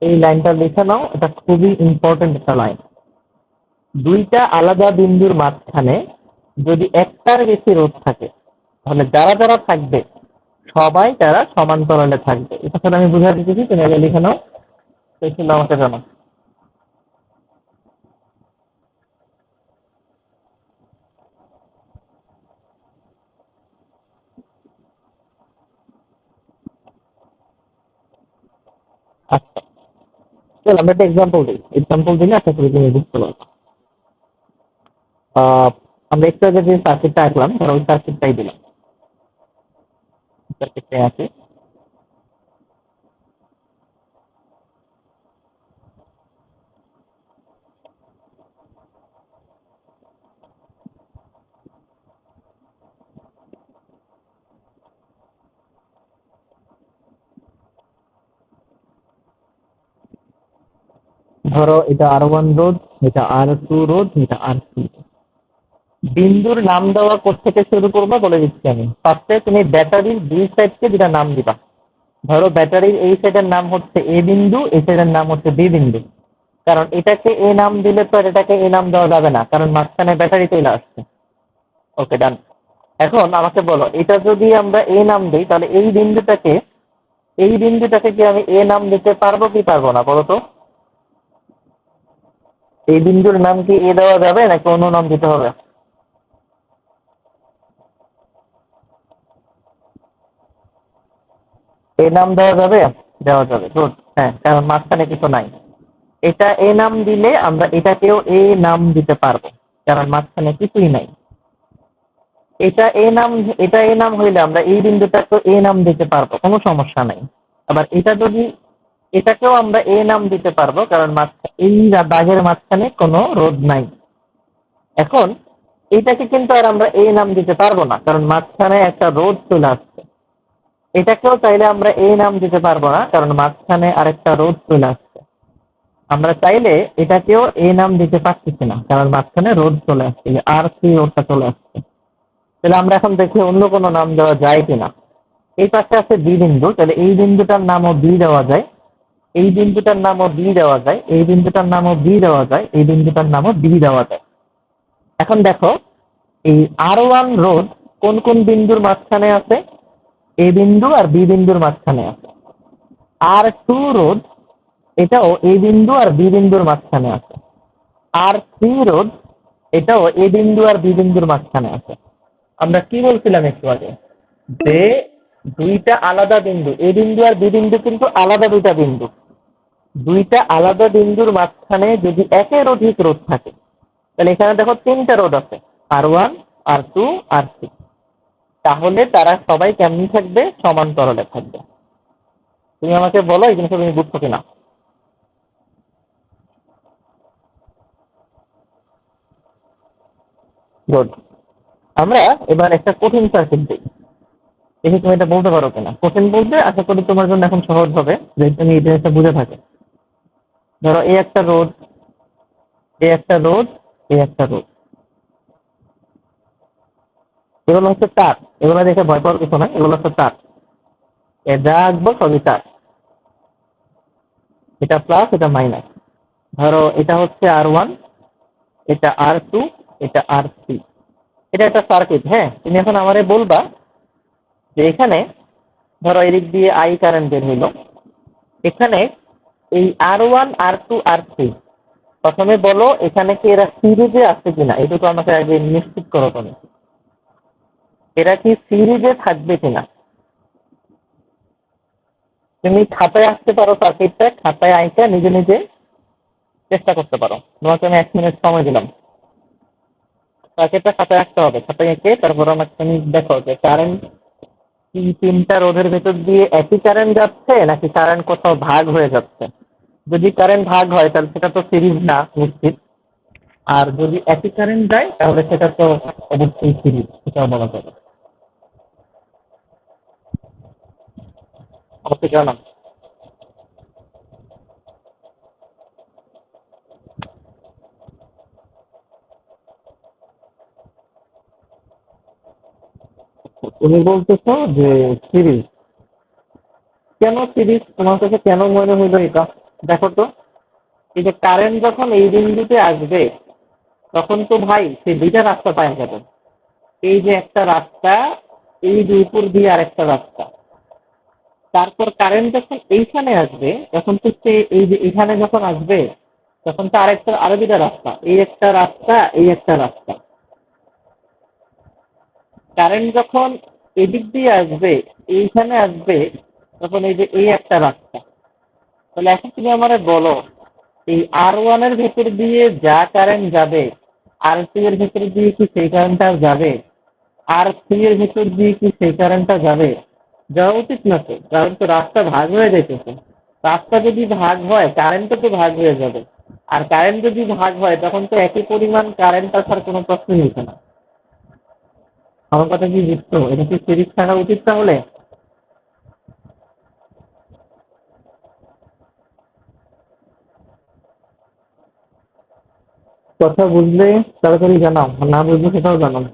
A: এই লাইনটা লিখে নাও, এটা খুবই ইম্পর্টেন্ট একটা লাইন। দুইটা আলাদা বিন্দুর মাঝখানে যদি একটার বেশি রোধ থাকে, তাহলে যারা যারা থাকবে সবাই তারা সমান্তরালে থাকবে। এটা আমি বুঝা দিতেছি, তুমি আগে লিখে নাও, সেই ছিল আমাকে জানো। আচ্ছা, চল আমরা একটা এক্সাম্পল দিই। এক্সাম্পল দিলে আশা করি তুমি বুঝতে পারবে। আহ, আমরা একটু আগে যে সার্কিটটা আঁকলাম, ধরো ওই সার্কিটটাই দিলাম। সার্কিটটাই আছে। ধরো এটা R1 রোধ, এটা R2 রোধ, এটা R3। বিন্দুর নাম দেওয়া কোত্থেকে শুরু করবো বলে দিচ্ছি আমি। ফার্স্টে তুমি ব্যাটারির দুই সাইডকে যেটা নাম দিবা। ধরো ব্যাটারির এই সাইডের নাম হচ্ছে এ বিন্দু, এই সাইডের নাম হচ্ছে বি বিন্দু। কারণ এটাকে এ নাম দিলে তো আর এটাকে এ নাম দেওয়া যাবে না, কারণ মাঝখানে ব্যাটারি চলে আসছে। ওকে, ডান। এখন আমাকে বলো, এটা যদি আমরা এ নাম দিই, তাহলে এই বিন্দুটাকে কি আমি এ নাম দিতে পারবো কি পারবো না বলো তো? এই বিন্দুর নাম কি এ দেওয়া যাবে নাকি অন্য নাম দিতে হবে? এ নাম দেওয়া যাবে? দেওয়া যাবে, গুড। হ্যাঁ, কারণ মাঝখানে কিছু নাই। এটা এ নাম দিলে আমরা এটাকেও এ নাম দিতে পারবো, কারণ মাঝখানে কিছুই নাই। এটা এ নাম এটা এ নাম হইলে আমরা এই বিন্দুটাকে এ নাম দিতে পারবো, কোনো সমস্যা নাই। আবার এটা যদি, এটাকেও আমরা এ নাম দিতে পারবো, কারণ এই দাগের মাঝখানে কোনো রোধ নাই। এখন এটাকে কিন্তু আর আমরা এ নাম দিতে পারবো না, কারণ মাঝখানে একটা রোধ চলে আসছে। এটাকেও চাইলে আমরা এ নাম দিতে পারবো না, কারণ মাঝখানে আরেকটা রোধ চলে আসছে। আমরা চাইলে এটাকেও এ নাম দিতে পারতেছি না, কারণ মাঝখানে রোধ চলে আসছে, R3 রোধটা চলে আসছে। তাহলে আমরা এখন দেখি অন্য কোনো নাম দেওয়া যায় কিনা। এই পাশে আছে বি বিন্দু, তাহলে এই বিন্দুটার নামও বি দেওয়া যায়, এই বিন্দুটার নামও বি দেওয়া যায়, এই বিন্দুটার নামও বি দেওয়া যায়, এই বিন্দুটার নামও বি দেওয়া যায়। এখন দেখো, এই R1 রোধ কোন কোন বিন্দুর মাঝখানে আছে? এ বিন্দু আর বি বিন্দুর মাঝখানে আছে। R2 রোধ, এটাও এ বিন্দু আর বি বিন্দুর মাঝখানে আছে। R3 রোধ, এটাও এ বিন্দু আর বি বিন্দুর মাঝখানে আছে। আমরা কি বলছিলাম একটু আগে, যে দুইটা আলাদা বিন্দু, এ বিন্দু আর বি বিন্দু কিন্তু আলাদা দুইটা বিন্দু। দুইটা আলাদা বিন্দুর মাঝখানে যদি একের অধিক রোধ থাকে, তাহলে এখানে দেখো তিনটা রোধ আছে, R1, R2, R3। তাহলে তারা সবাই কেমনি থাকবে? সমান্তরালে থাকবে। তুমি আমাকে বলো এই জিনিসটা তুমি বুঝছো কিনা। গুড। আমরা এবার একটা কঠিন সার্কিট দিই, দেখি তুমি এটা বলতে পারো কিনা। কঠিন বলতে আশা করি তোমার জন্য এখন সহজ হবে, যদি তুমি এই জিনিসটা বুঝে থাকে। ধরো এই একটা রোধ, এই একটা রোধ, এই একটা রোধ, এগুলো হচ্ছে তার। এগুলো দেখে ভয় পাওয়ার কিছু না, এগুলো হচ্ছে তার। এ যা আঁকবো সবই তার। এটা প্লাস, এটা মাইনাস। ধরো এটা হচ্ছে R1, এটা R2, এটা R3। এটা একটা সার্কিট। হ্যাঁ, তুমি এখন আমারে বলবা যে এখানে ধরো এদিক দিয়ে আই কারেন্ট বের হইলো, এখানে এই R1, R2, R3, প্রথমে বলো এখানে কি এরা সিরিজে আছে কিনা, এটুকু আমাকে আগে নিশ্চিত করো তুমি। এরা কি সিরিজে থাকবে কিনা? তুমি খাতায় আঁকতে পারো সার্কিটটা, খাতায় আঁকা নিজে নিজে চেষ্টা করতে পারো। তোমাকে আমি 1 মিনিট সময় দিলাম। সার্কিটটা খাতায় আঁকতে হবে, খাতায় এঁকে তারপর আমাকে তুমি দেখো যে কারেন্ট কি তিনটা রোধের ভেতর দিয়ে একই কারেন্ট যাচ্ছে নাকি কারেন্ট কোথাও ভাগ হয়ে যাচ্ছে। যদি কারেন্ট ভাগ হয় তাহলে সেটা তো সিরিজ না, নিশ্চিত। আর যদি একই কারেন্ট যায় তাহলে সেটা তো অবশ্যই সিরিজ, সেটাও বলা যাবে। আমাকে জানান। তুমি বলতেছো যে সিরিজ। কেন সিরিজ তোমার কাছে কেন মনে হইলো এটা? দেখো তো, এই যে কারেন্ট যখন এই বিন্দুতে আসবে, তখন তো ভাই সে দুইটা রাস্তা পাওয়া যাবে। এই যে একটা রাস্তা, এই যে উপর দিয়ে আরেকটা রাস্তা। তারপর কারেন্ট যখন এইখানে আসবে, তখন তো সে এই যে এখানে যখন আসবে, তখন তো আরো দুটা রাস্তা, এই একটা রাস্তা, এই একটা রাস্তা। কারেন্ট যখন এদিক দিয়ে আসবে, এইখানে আসবে, তখন এই যে এই একটা রাস্তা। তাহলে এখন তুমি আমার বলো এই R1 এর ভেতর দিয়ে যা কারেন্ট যাবে R2 এর ভেতর দিয়ে কি সেই কারেন্টটা যাবে? R3 এর ভেতর দিয়ে কি সেই কারেন্টটা যাবে? যাওয়া উচিত না তো, কারণ তো রাস্তা ভাগ হয়ে যাইতেছে। রাস্তা যদি ভাগ হয় কারেন্টও তো ভাগ হয়ে যাবে। আর কারেন্ট যদি ভাগ হয় তখন তো একই পরিমাণ কারেন্ট আসার কোনো প্রশ্নই হচ্ছে না। আমার কথা কি বুঝছো? এটা কি সিরিজ থাকা উচিত তাহলে? কথা বুঝলে তাড়াতাড়ি জানাও, আর না বুঝলে সেটাও জানাও।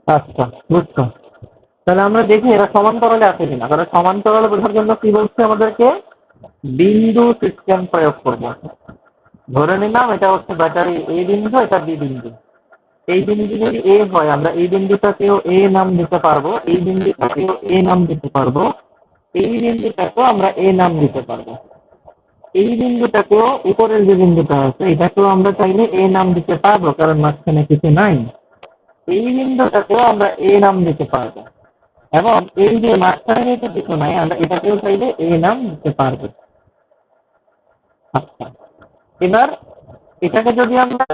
A: আচ্ছা, বুঝছো। তাহলে আমরা দেখি এরা সমান্তরালে আছে কিনা। তাহলে সমান্তরালে বোঝার জন্য কি বলছে আমাদেরকে? বিন্দু সিস্টেম প্রয়োগ করব। ধরে নিলাম এটা হচ্ছে ব্যাটারি এ বিন্দু, এটা বি বিন্দু। এই বিন্দু যদি এ হয় আমরা এই বিন্দুটাকেও এ নাম দিতে পারবো, এই বিন্দুটাকেও এ নাম দিতে পারবো, এই বিন্দুটাকেও আমরা এ নাম দিতে পারবো। এই বিন্দুটাকেও উপরের যে বিন্দুটা আছে এটাকেও আমরা চাইলে এ নাম দিতে পারবো, কারণ মাঝখানে কিছু নাই। এই বিন্দুটাকেও আমরা এ নাম দিতে পারবো, এবং এই যে মাঝখানে যেহেতু কিছু নাই আমরা এটাকেও চাইলে এ নাম দিতে পারবো। আচ্ছা, এবার এটাকে যদি আমরা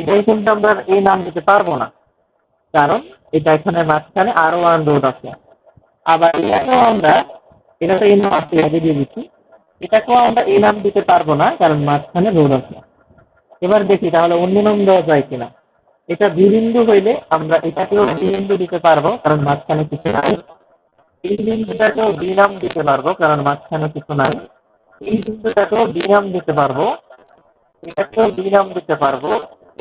A: এটাই কিন্তু আমরা এ নাম দিতে পারবো না, কারণ এটা এখানে মাঝখানে R1 রোধ আছে। আবার এটাকেও আমরা, এটা তো এ নাম আছে আগে দিয়ে দিচ্ছি, এটাকেও আমরা এ নাম দিতে পারবো না কারণ মাঝখানে রোধ আছে। এবার দেখি তাহলে অন্য নাম দেওয়া যায় কিনা। এটা বিবিন্দু হইলে আমরা এটাকেও বিবিন্দু দিতে পারবো কারণ মাঝখানে কিছু নাই। এই বিন্দুটাকেও বি নাম দিতে পারবো কারণ মাঝখানে কিছু নাই। এই বিন্দুটাকেও বি নাম দিতে পারবো, এটাকেও বি নাম দিতে পারবো,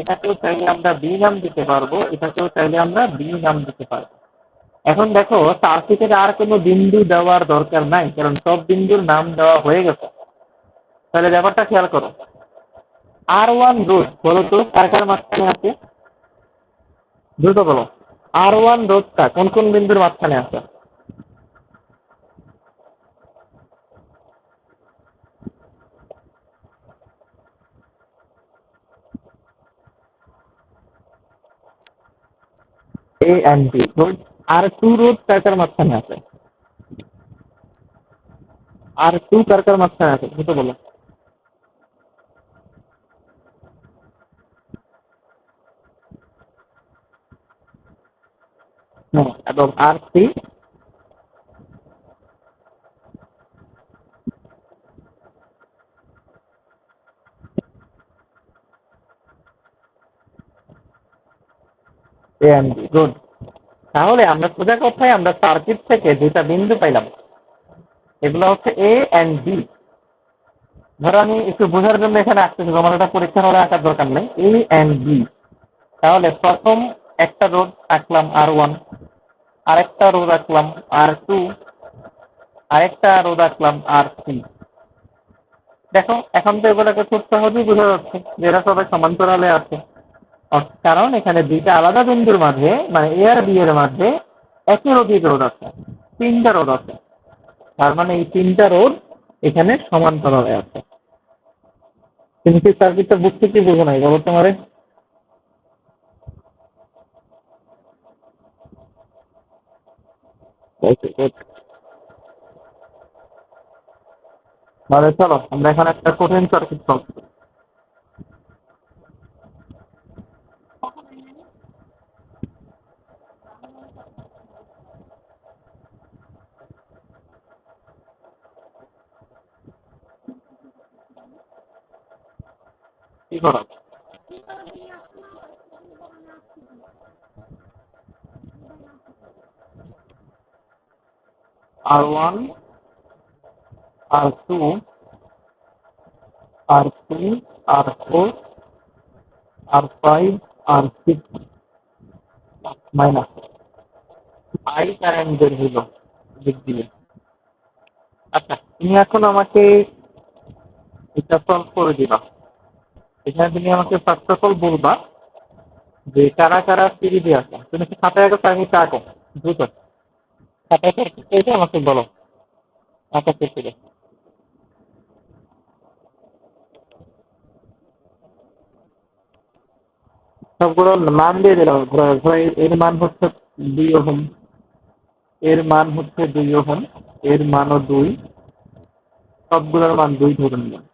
A: এটাকেও চাইলে আমরা বি নাম দিতে পারবো, এটাকেও চাইলে আমরা বি নাম দিতে পারবো। এখন দেখো সার্কিটের আর কোনো বিন্দু দেওয়ার দরকার নাই, কারণ সব বিন্দুর নাম দেওয়া হয়ে গেছে। তাহলে ব্যাপারটা খেয়াল করো, R1 রোধ বলো তো কার কার মাঝখানে আছে? দ্রুত বলো। R1 রোধটা কোন কোন বিন্দুর মাঝখানে আছে? A and B রোধ। R2 রোধ কার কার মাঝখানে আছে? R2 কার কার মাঝখানে আছে দ্রুত বলো। হ্যাঁ, এবং R3? A and B রোধ। তাহলে আমরা সোজা কথায় আমরা সার্কিট থেকে দুইটা বিন্দু পাইলাম, এগুলো হচ্ছে এ এন্ড বি। ধরো আমি একটু বোঝার জন্য এখানে আসতেছি, তোমার এটা পরীক্ষার হলে আঁকার দরকার নেই। এ এন্ড বি, তাহলে প্রথম একটা রোধ আঁকলাম R1, আরেকটা রোধ আঁকলাম R2, আরেকটা রোধ আঁকলাম R3। দেখো এখন তো এগুলোকে খুব সহজেই বোঝা যাচ্ছে যে এরা সবাই সমান্তরালে আছে, কারণ এখানে দুইটা আলাদা বিন্দুর মাঝে মানে এ আর বি এর মাঝে একই রোধের রোধ আছে, তিনটা রোধ আছে। তার মানে এই তিনটা রোধ এখানে সমান্তরালে আছে। কিন্তু সেই সার্কিটটা বুঝতে কি বুঝো নাই বলো তোমারে? তাহলে চলো আমরা এখন একটা কঠিন সার্কিট সলভ করি। কি করো? R1, R2, R3, R4, R5, R6 minus I current বের হইল দিক দিয়ে। আচ্ছা, তুমি এখন আমাকে এটা সলভ করে দিবা। এখানে তুমি আমাকে ফার্স্ট অফ অল বলবা যে কারা কারা সিরিজে আছে। তুমি কি খাতায় আঁকো সার্কিটটা আঁকো দ্রুত। খাতায় সার্কিটটা এটা আমাকে বলো আঁকা শেষ করে। সবগুলো মান দিয়ে দিলাম। এর মান হচ্ছে 2 ওহম, এর মান হচ্ছে 2 ওহম, এর মানও 2, সবগুলোর মান 2 ধরে নিলাম।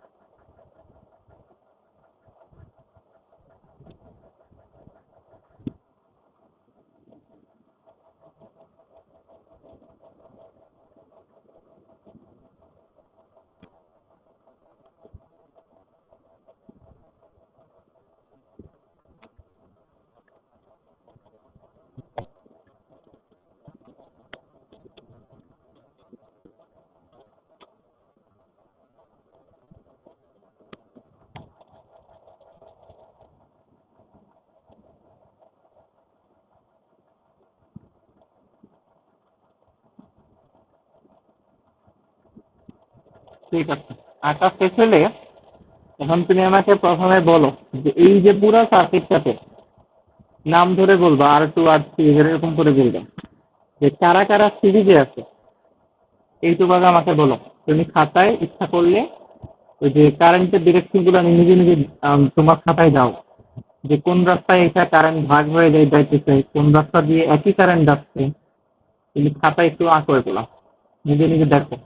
A: ঠিক আছে, আঁকা শেষ হলে এখন তুমি আমাকে প্রথমে বলো যে এই যে পুরো সার্কিটটাতে নাম ধরে বলবা, R2 R3 এরকম করে বলবে যে কারা কারা সিরিজে আছে, এইটুকু আগে আমাকে বলো। তুমি খাতায় ইচ্ছা করলে ওই যে কারেন্টের ডিরেকশন গুলো আমি নিজে নিজে তোমার খাতায় দাও, যে কোন রাস্তায় এটা কারেন্ট ভাগ হয়ে যাইতেছে, কোন রাস্তা দিয়ে একই কারেন্ট যাচ্ছে। তুমি খাতায় একটু আঁকো এগুলা, নিজে নিজে দেখো,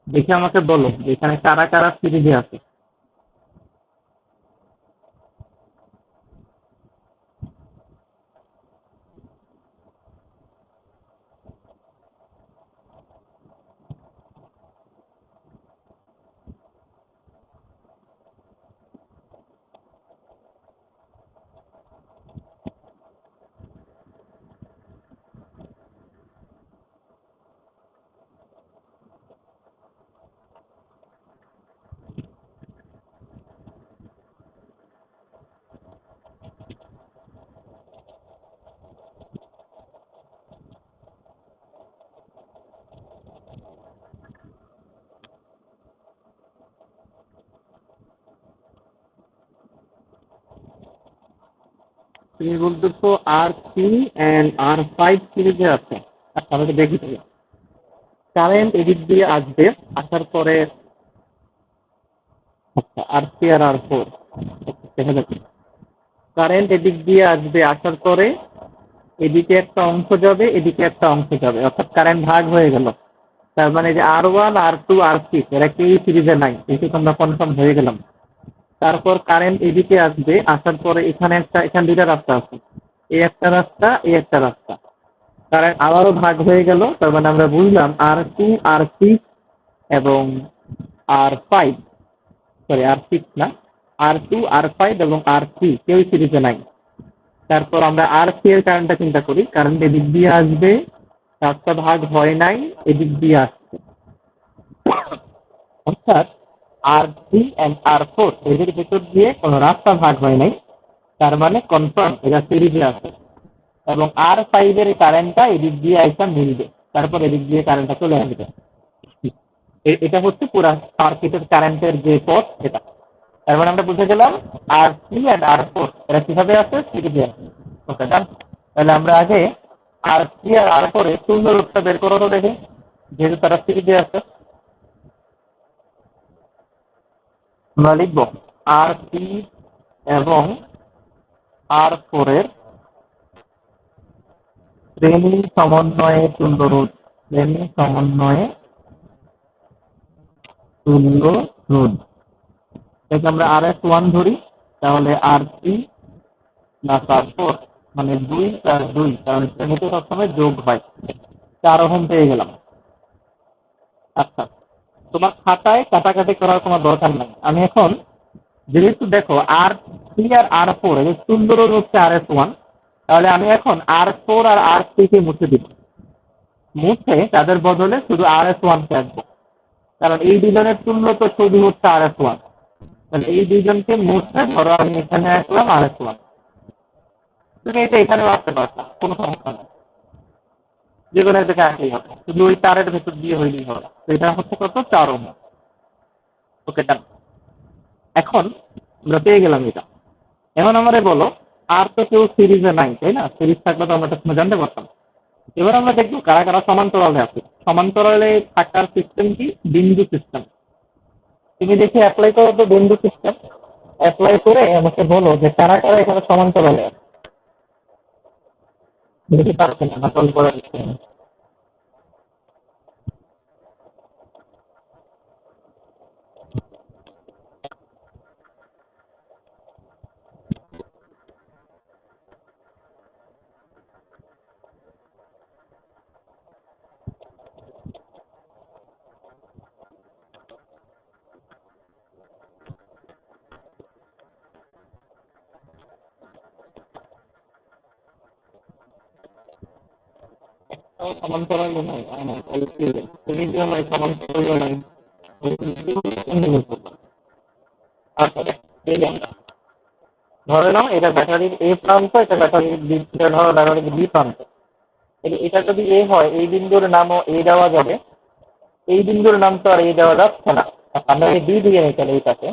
A: দেখে আমাকে বলো যে এখানে কারা কারা সিরিজে আছে। তুমি বলতেছো R3 and R5 সিরিজে আছে। আচ্ছা আমাকে দেখি তুমি, কারেন্ট এদিক দিয়ে আসবে, আসার পরে আচ্ছা R3 আর R4 দেখা যাচ্ছে কারেন্ট এদিক দিয়ে আসবে, আসার পরে এদিকে একটা অংশ যাবে, এদিকে একটা অংশ যাবে, অর্থাৎ কারেন্ট ভাগ হয়ে গেল। তার মানে যে R1 R2 R6 এরা কেউ সিরিজে নাই, এটুকু আমরা কনফার্ম হয়ে গেলাম। তারপর কারেন্ট এদিকে আসবে, আসার পরে এখানে দুইটা রাস্তা আছে, এই একটা রাস্তা, এই একটা রাস্তা, কারেন্ট আবারও ভাগ হয়ে গেল। তার মানে আমরা বুঝলাম R2 R6 এবং R5, সরি R6 না, R2 R5 এবং R3 কেউ সিরিজে নাই। তারপর আমরা R3 এর কারেন্টটা চিন্তা করি, কারেন্ট এদিক দিয়ে আসবে, রাস্তা ভাগ হয় নাই, এদিক দিয়ে আসছে, অর্থাৎ R3 and R4 এদের ভেতর দিয়ে কোনো রাস্তা ভাগ হয় নাই, তার মানে কনফার্ম এরা সিরিজে আছে। এবং R5 এর কারেন্টটা এদিক দিয়ে আইসা মিলবে, তারপর এদিক দিয়ে কারেন্টটা চলে আসবে। এটা হচ্ছে পুরা সার্কিটের কারেন্টের যে পথ এটা। তার মানে আমরা বুঝে গেলাম R3 and R4 এরা কিভাবে আছে, সিরিজে আছে। ওকে ডান। তাহলে আমরা আগে R3 আর R4 এর তুল্য রূপটা বের করো তো দেখি, যেহেতু তারা সিরিজে আছে। আমরা লিখব R3 এবং R4 এর শ্রেণী সমন্বয়ে তুল্য রোধ, শ্রেণী সমন্বয়ে তুল্য রোধ। এটাকে আমরা RS1 ধরি, তাহলে R3 প্লাস R4 মানে 2 প্লাস 2, কারণ শ্রেণীতে সবসময় যোগ হয়, 4 ওহম পেয়ে গেলাম। আচ্ছা, তোমার খাতায় কাটাকাটি করার কোনো দরকার নাই। আমি এখন যেহেতু দেখো R3 আর R4 এর তুল্য রোধ হচ্ছে RS1, তাহলে আমি এখন R4 আর R3 কে মুছে দিব, মুছে তাদের বদলে শুধু RS1 কে রাখবো, কারণ এই দুজনের তুল্য তো শুধু হচ্ছে RS1। তাহলে এই দুইজনকে মুছে ধরো আমি এখানে রাখলাম RS1। তুমি এটা এখানে রাখতে পারতা, কোনো সমস্যা নেই, যে কোনো থেকে আসলেই হবে, শুধু ওই তারের ভেতর দিয়ে হইলেই হবে। তো এটা হচ্ছে কত, 4 ওহম। ওকে ডান। এখন আমরা পেয়ে গেলাম এটা। এখন আমাদের বলো, আর তো কেউ সিরিজে নাই, তাই না? সিরিজ থাকলে তো আমরা এটা জানতে পারতাম। এবার আমরা দেখবো কারা কারা সমান্তরালে আছে। সমান্তরালে থাকার সিস্টেম কি, বিন্দু সিস্টেম। তুমি দেখে অ্যাপ্লাই করো তো বিন্দু সিস্টেম, অ্যাপ্লাই করে আমাকে বলো যে কারা কারা এখানে সমান্তরালে আছে। দেখতে পাচ্ছেন না, কল করে দিচ্ছি। সমান্তরাল নয় নয় সমান্তরাল নয় তারপরে ধরে নাও এটা ব্যাটারির এ প্রান্ত, এটা ব্যাটারির বি, এটা ধরো ব্যাটারির বি প্রান্ত। এটা যদি এ হয়, এই বিন্দুর নামও এ দেওয়া যাবে, এই বিন্দুর নাম তো আর এ দেওয়া যাচ্ছে না, আমরা বি দিয়ে নিতে এইটাকে।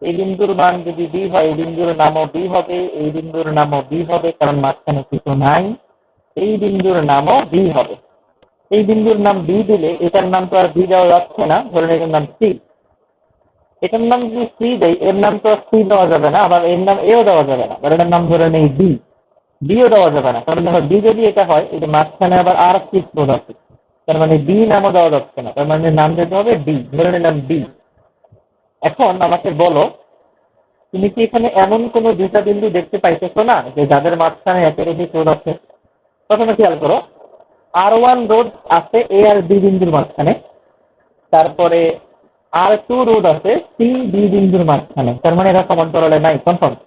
A: এই বিন্দুর মান যদি বি হয়, এই বিন্দুর নামও বি হবে, এই বিন্দুর নামও বি হবে, কারণ মাঝখানে কিছু নাই। এই বিন্দুর নামও বি হবে। এই বিন্দুর নাম বি দিলে এটার নাম তো আর বি দেওয়া যাচ্ছে না, ধরেন এটার নাম সি। এটার নাম যদি সি দেয়, এর নাম তো সি দেওয়া যাবে না, আবার এর নাম এও দেওয়া যাবে না, কারণ এটার নাম ধরে নেই ডি, ডিও দেওয়া যাবে না, কারণ দেখো ডি যদি এটা হয়, এটা মাঝখানে আবার আর সিক্স বোধ আছে, তার মানে ডি নামও দেওয়া যাচ্ছে না, তার মানে নাম দিতে হবে ডি, ধরে নিলাম ডি। এখন আমাকে বলো, তুমি কি এখানে এমন কোন দুইটা বিন্দু দেখতে পাইতেছো না যে যাদের মাঝখানে একের অধিক রোধ আছে? প্রথমে খেয়াল করো, R1 রোধ আছে এ আর বি বিন্দুর মাঝখানে, তারপরে R2 রোধ আছে সি বি বিন্দুর মাঝখানে, তার মানে এরা সমান্তরালে নাই, কনফার্ম।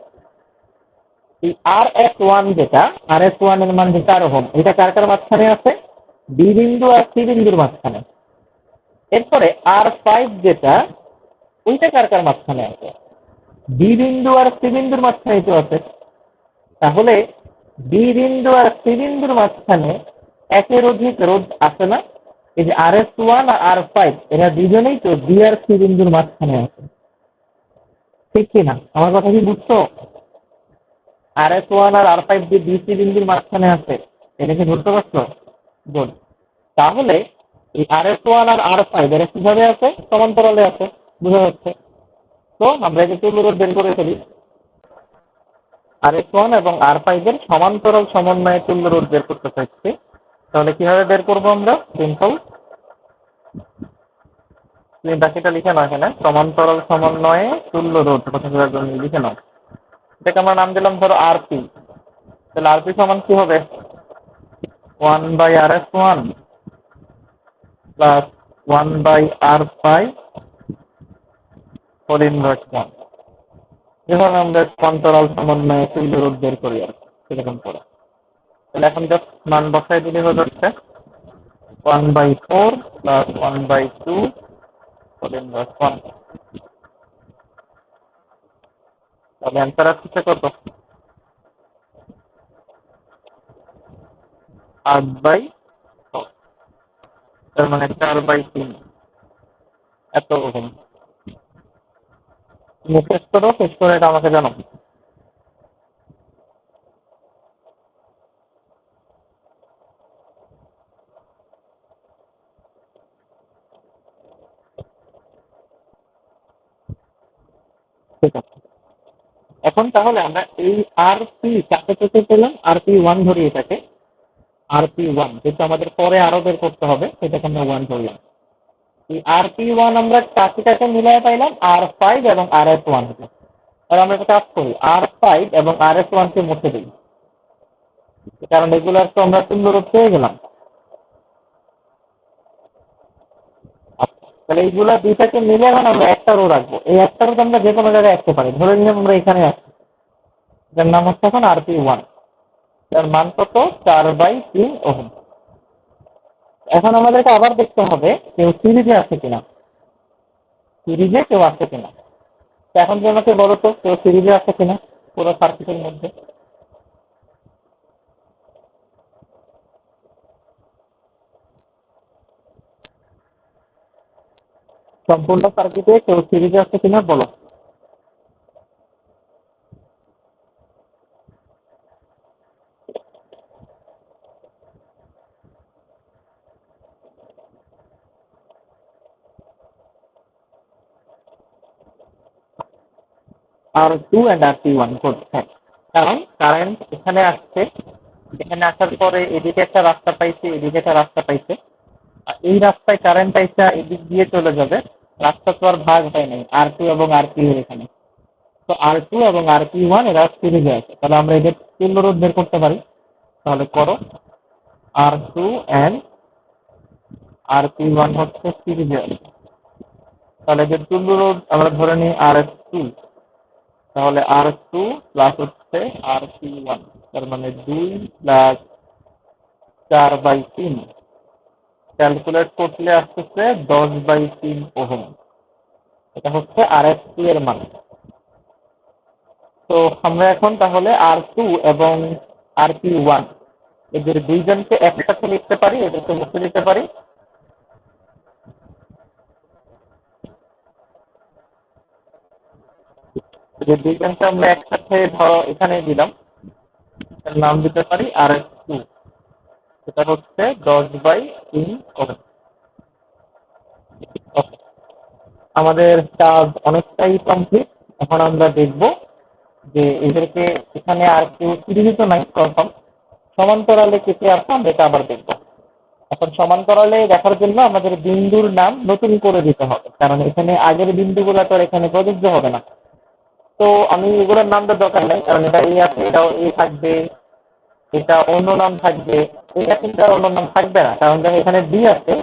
A: এই RS1 যেটা, RS1 এর মান যে 4 ওহম, এটা কার কার মাঝখানে আছে? বি বিন্দু আর সি বিন্দুর মাঝখানে। এরপরে R5 যেটা, ওইটা কার কার মাঝখানে আছে? বি বিন্দু আর সি বিন্দুর মাঝখানে তো আছে। তাহলে বি বিন্দু আর সি বিন্দুর মাঝখানে একের অধিক রোধ আছে না? এই যে RS1 আর R5, এরা দুজনেই তো বি আর সি বিন্দুর মাঝখানে আছে, ঠিক কিনা? আমার কথা কি বুঝছো? RS1 আর R5 যে বি সি বিন্দুর মাঝখানে আছে, এটা কি ধরতে পারছো? গুড। তাহলে এই RS1 আর R5 এরা কিভাবে আছে? সমান্তরালে আছে, বোঝা যাচ্ছে। তো আমরা একে তুল্য রোধ বের করে ফেলি। RS1 এবং R5 এর সমান্তরাল সমন্বয়ে তুল্য রোধ বের করতে চাইছি। তাহলে কিভাবে বের করবো আমরা? সিম্পল, তুমি বাকিটা লিখে নাও এখানে, সমান্তরাল সমন্বয়ে তুল্য রোধ কথা লিখে নাও। এটাকে আমরা নাম দিলাম ধরো আরপি। তাহলে আরপি সমান কি হবে? 1/RS1 plus 1/R5 whole inverse 1। যেভাবে আমরা সমান্তরাল সমন্বয়ে তুল্য রোধ বের করি আর সেরকম করে। তাহলে এখন জাস্ট মান বসাই দিলে হয়ে যাচ্ছে 1/4 প্লাস 1/2 হোল ইনভার্স 1। তাহলে অ্যান্সার আসছে কত? 8/4, তার মানে 4/3 এত ওহম। তুমি শেষ করো, শেষ করে এটা আমাকে জানাও। ঠিক আছে, এখন তাহলে আমরা এই আরপি কাকে পেতে পেলাম? RP1 ধরি এটাকে, RP1 যেহেতু আমাদের পরে আরো বের করতে হবে, সেটাকে আমরা 1 ধরলাম। এই RP1 আমরা কাকে কাকে মিলাই পাইলাম? R5 এবং RS1 কে। আর আমরা একটা কাজ করি, R5 এবং RS1 কে মুছে দিই, কারণ এগুলার তো আমরা তুল্য রোধ পেয়ে গেলাম। আচ্ছা, তাহলে এইগুলা দুইটাকে মিলে এখন আমরা একটা রো রাখবো। এই একটা রোধ আমরা যে কোনো জায়গায় রাখতে পারি, ধরে নিলাম আমরা এখানে আছি, যার নাম হচ্ছে এখন RP1, তার মান কত? 4/3 ওহম। এখন আমাদেরকে আবার দেখতে হবে কেউ সিরিজে আছে কিনা, সিরিজে কেউ আছে কিনা। তো এখন তুমি আমাকে বলো তো, কেউ সিরিজে আছে কিনা পুরো সার্কিটের মধ্যে? সম্পূর্ণ সার্কিটে কেউ সিরিজে আছে কিনা বলো। R2 and RP1 good. হ্যাঁ, কারণ কারেন্ট এখানে আসছে, এখানে আসার পরে এদিকে একটা রাস্তা পাইছে, এদিকে একটা রাস্তা পাইছে, আর এই রাস্তায় কারেন্ট আইসা এদিক দিয়ে চলে যাবে। রাস্তা তো আর ভাগ হয় নাই R2 এবং RP এর এখানে। তো R2 এবং RP1 এরা সিরিজে আছে, তাহলে আমরা এদের তুল্য রোধ বের করতে পারি। তাহলে করো, R2 and RP1 হচ্ছে সিরিজে আছে, তাহলে এদের তুল্য রোধ আমরা ধরে নিই RS2। তাহলে R2 প্লাস হচ্ছে RP1, তার মানে 2 প্লাস 4/3, ক্যালকুলেট করলে আসতেছে 10/3 ওহম। এটা হচ্ছে RS2 এর মান। তো আমরা এখন তাহলে R2 এবং RP1 এদের দুইজনকে একসাথে লিখতে পারি, এদেরকে মুছে দিতে পারি। এদের দুইজনকে আমরা একসাথে ধরো এখানে দিলাম, এর নাম দিতে পারি RS2। এটা হচ্ছে 10/3 ওহম। আমাদের কাজ অনেকটাই কমপ্লিট। এখন আমরা দেখব যে এদেরকে এখানে আর কেউ সিরিজে তো নাই, কনফার্ম সমান্তরালে কেটে আছে, আমরা এটা আবার দেখব। এখন সমান্তরালে দেখার জন্য আমাদের বিন্দুর নাম নতুন করে দিতে হবে, কারণ এখানে আগের বিন্দুগুলো তো আর এখানে প্রযোজ্য হবে না। তো আমি এগুলোর নামটা দরকার নাই, কারণ এটা এ আছে, এটাও এ থাকবে, এটা অন্য নাম থাকবে, এটা কিন্তু আর অন্য নাম থাকবে না, কারণ দেখো এখানে ডি আছে।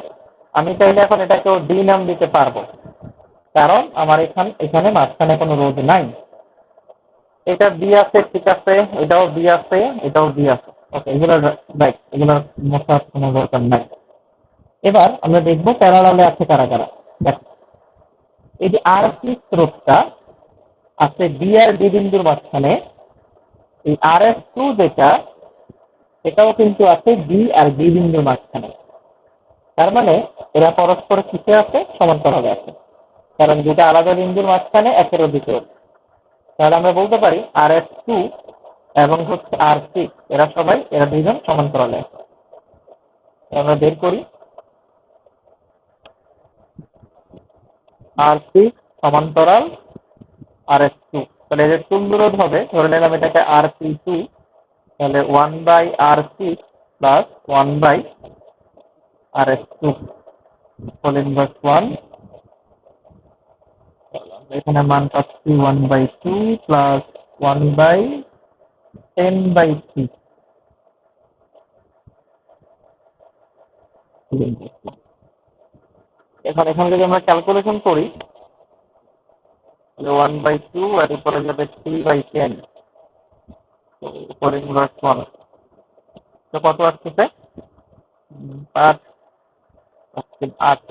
A: আমি চাইলে এখন এটাকেও ডি নাম দিতে পারবো, কারণ আমার এখানে মাঝখানে কোনো রোধ নাই। এটা বি আছে, ঠিক আছে, এটাও বি আছে, এটাও বি আছে। ওকে, এগুলো রাইট, এগুলো মশার কোনো দরকার নাই। এবার আমরা দেখবো প্যারালালে আছে কারা কারা। দেখো, এই যে আর সি স্রোতটা আছে বি আর ডি বিন্দুর মাঝখানে, এই RS2 যেটা, এটাও কিন্তু আছে বি আর ডি বিন্দুর মাঝখানে। তার মানে এরা পরস্পর কিসে আছে? সমান্তরালে আছে, কারণ দুটা আলাদা বিন্দুর মাঝখানে একের অধিক রোধ। তাহলে আমরা বলতে পারি RS2 এবং হচ্ছে R6 এরা দুইজন সমান্তরালে আছে। আমরা বের করি R6 সমান্তরাল RS2। তাহলে এদের তুল্য রোধ হবে, ধরে নিলাম এটাকে RP2, তাহলে 1/R6 plus 1/RS2 whole inverse 1। এখানে মান পাচ্ছি 1/2 প্লাস 1/10/3। এখন এখানে যদি আমরা ক্যালকুলেশন করি, 1/2 আর উপরে যাবে 3/10 উপরে ইনভার্স 1। তো কত আসতেছে? 5, 8,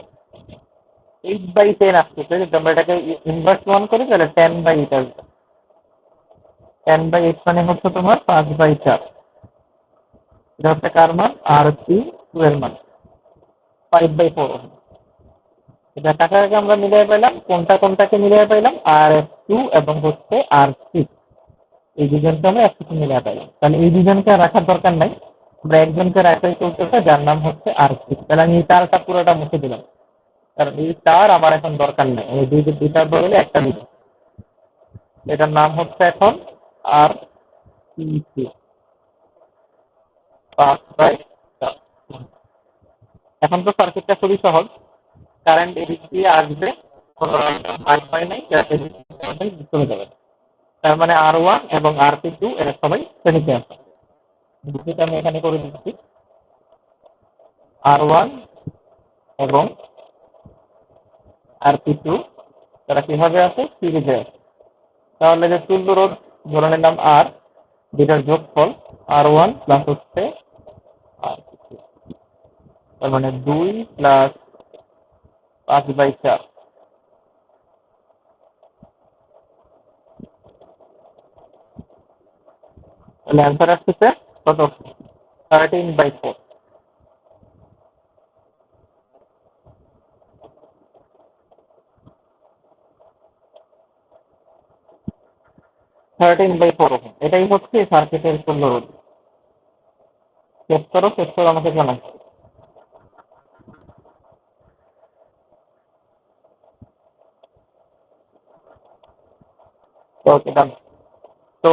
A: 8/10 আসতেছে। যদি আমরা এটাকে ইনভার্স 1 করি তাহলে 10/8 আসবে। 10/8 মানে হচ্ছে তোমার 5/4। এটা হচ্ছে কার মান? RP2 এর মান 5/4। এটা কাছাকাছি আমরা মিলিয়ে পেলাম, কোনটা কোনটাকে মিলিয়ে পেলাম? RS2 এবং হচ্ছে R6, এই দুজনকে আমরা একসাথে মিলিয়ে পেলাম। তাহলে এই দুজনকে আর রাখার দরকার নাই, আমরা একজনকে রাখাই চলতেছে, যার নাম হচ্ছে R6। তাহলে আমি এই তারটা পুরোটা মুছে দিলাম, কারণ এই তার আমার এখন দরকার নেই। এই দুইটার বদলে একটা দিব। এটার নাম হচ্ছে এখন RP2, 5/4। এখন তো সার্কিটটা খুবই সহজ। কারেন্ট এদিক দিয়ে আসবে, কোনো ভয় ভয় নাই, চলে যাবে। তার মানে R1 এবং RP2 এরা সবাই শ্রেণীতে আছে। যেটা আমি এখানে করে দিচ্ছি, R1 এবং RP2 তারা কিভাবে আছে? সিরিজে আছে। তাহলে যে তুল্য রোধ ধরে নিলাম R, যেটার যোগফল R1 প্লাস হচ্ছে RP2, তার মানে 2 প্লাস 5/4। তাহলে অ্যান্সার আসতেছে কত? 13/4। 13/4 এটাই হচ্ছে সার্কিটের তুল্য রোধ। শেষ করো আমাকে জানাও। ওকে, ডান। তো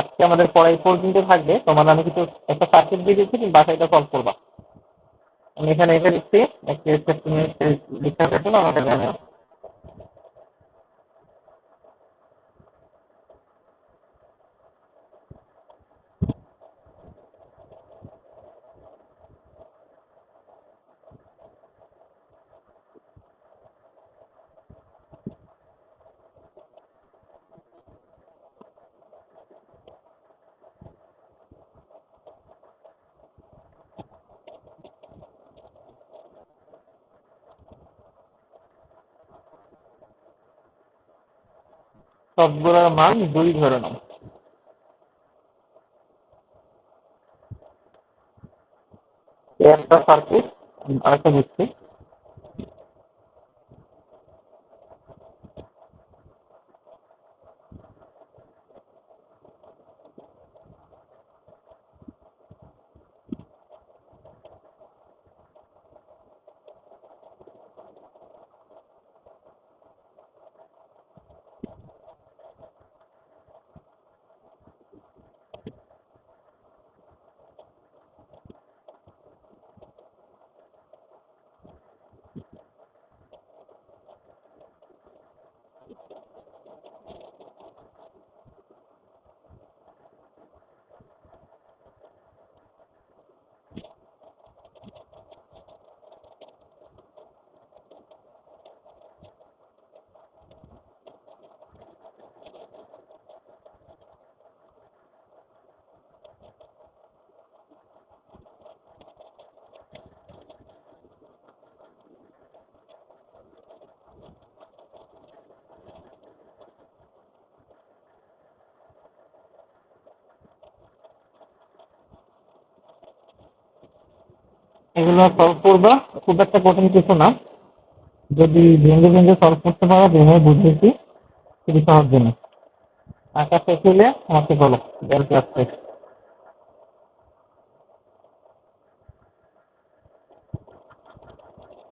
A: আজকে আমাদের পড়াই পর্যন্ত থাকবে। তোমার আমি কিছু একটা সার্কিট দিয়ে দিচ্ছি, তুমি বাসায় এটা সলভ করবা। আমি এখানে এটা দিচ্ছি, একটা তুমি লিখতে পারছো না আমাকে জানাও। সবগুলোর মান 2 ধরে নাও। একটা সার্কিট, আরেকটা বুঝছি। এগুলো সলভ করবা, খুব একটা কঠিন কিছু না। যদি ভেঙে ভেঙে সলভ করতে পারো, যেভাবে বুঝেছি, খুবই সহজ জিনিস। আকাশে খেলে আমাকে বলো, বের ক্লাস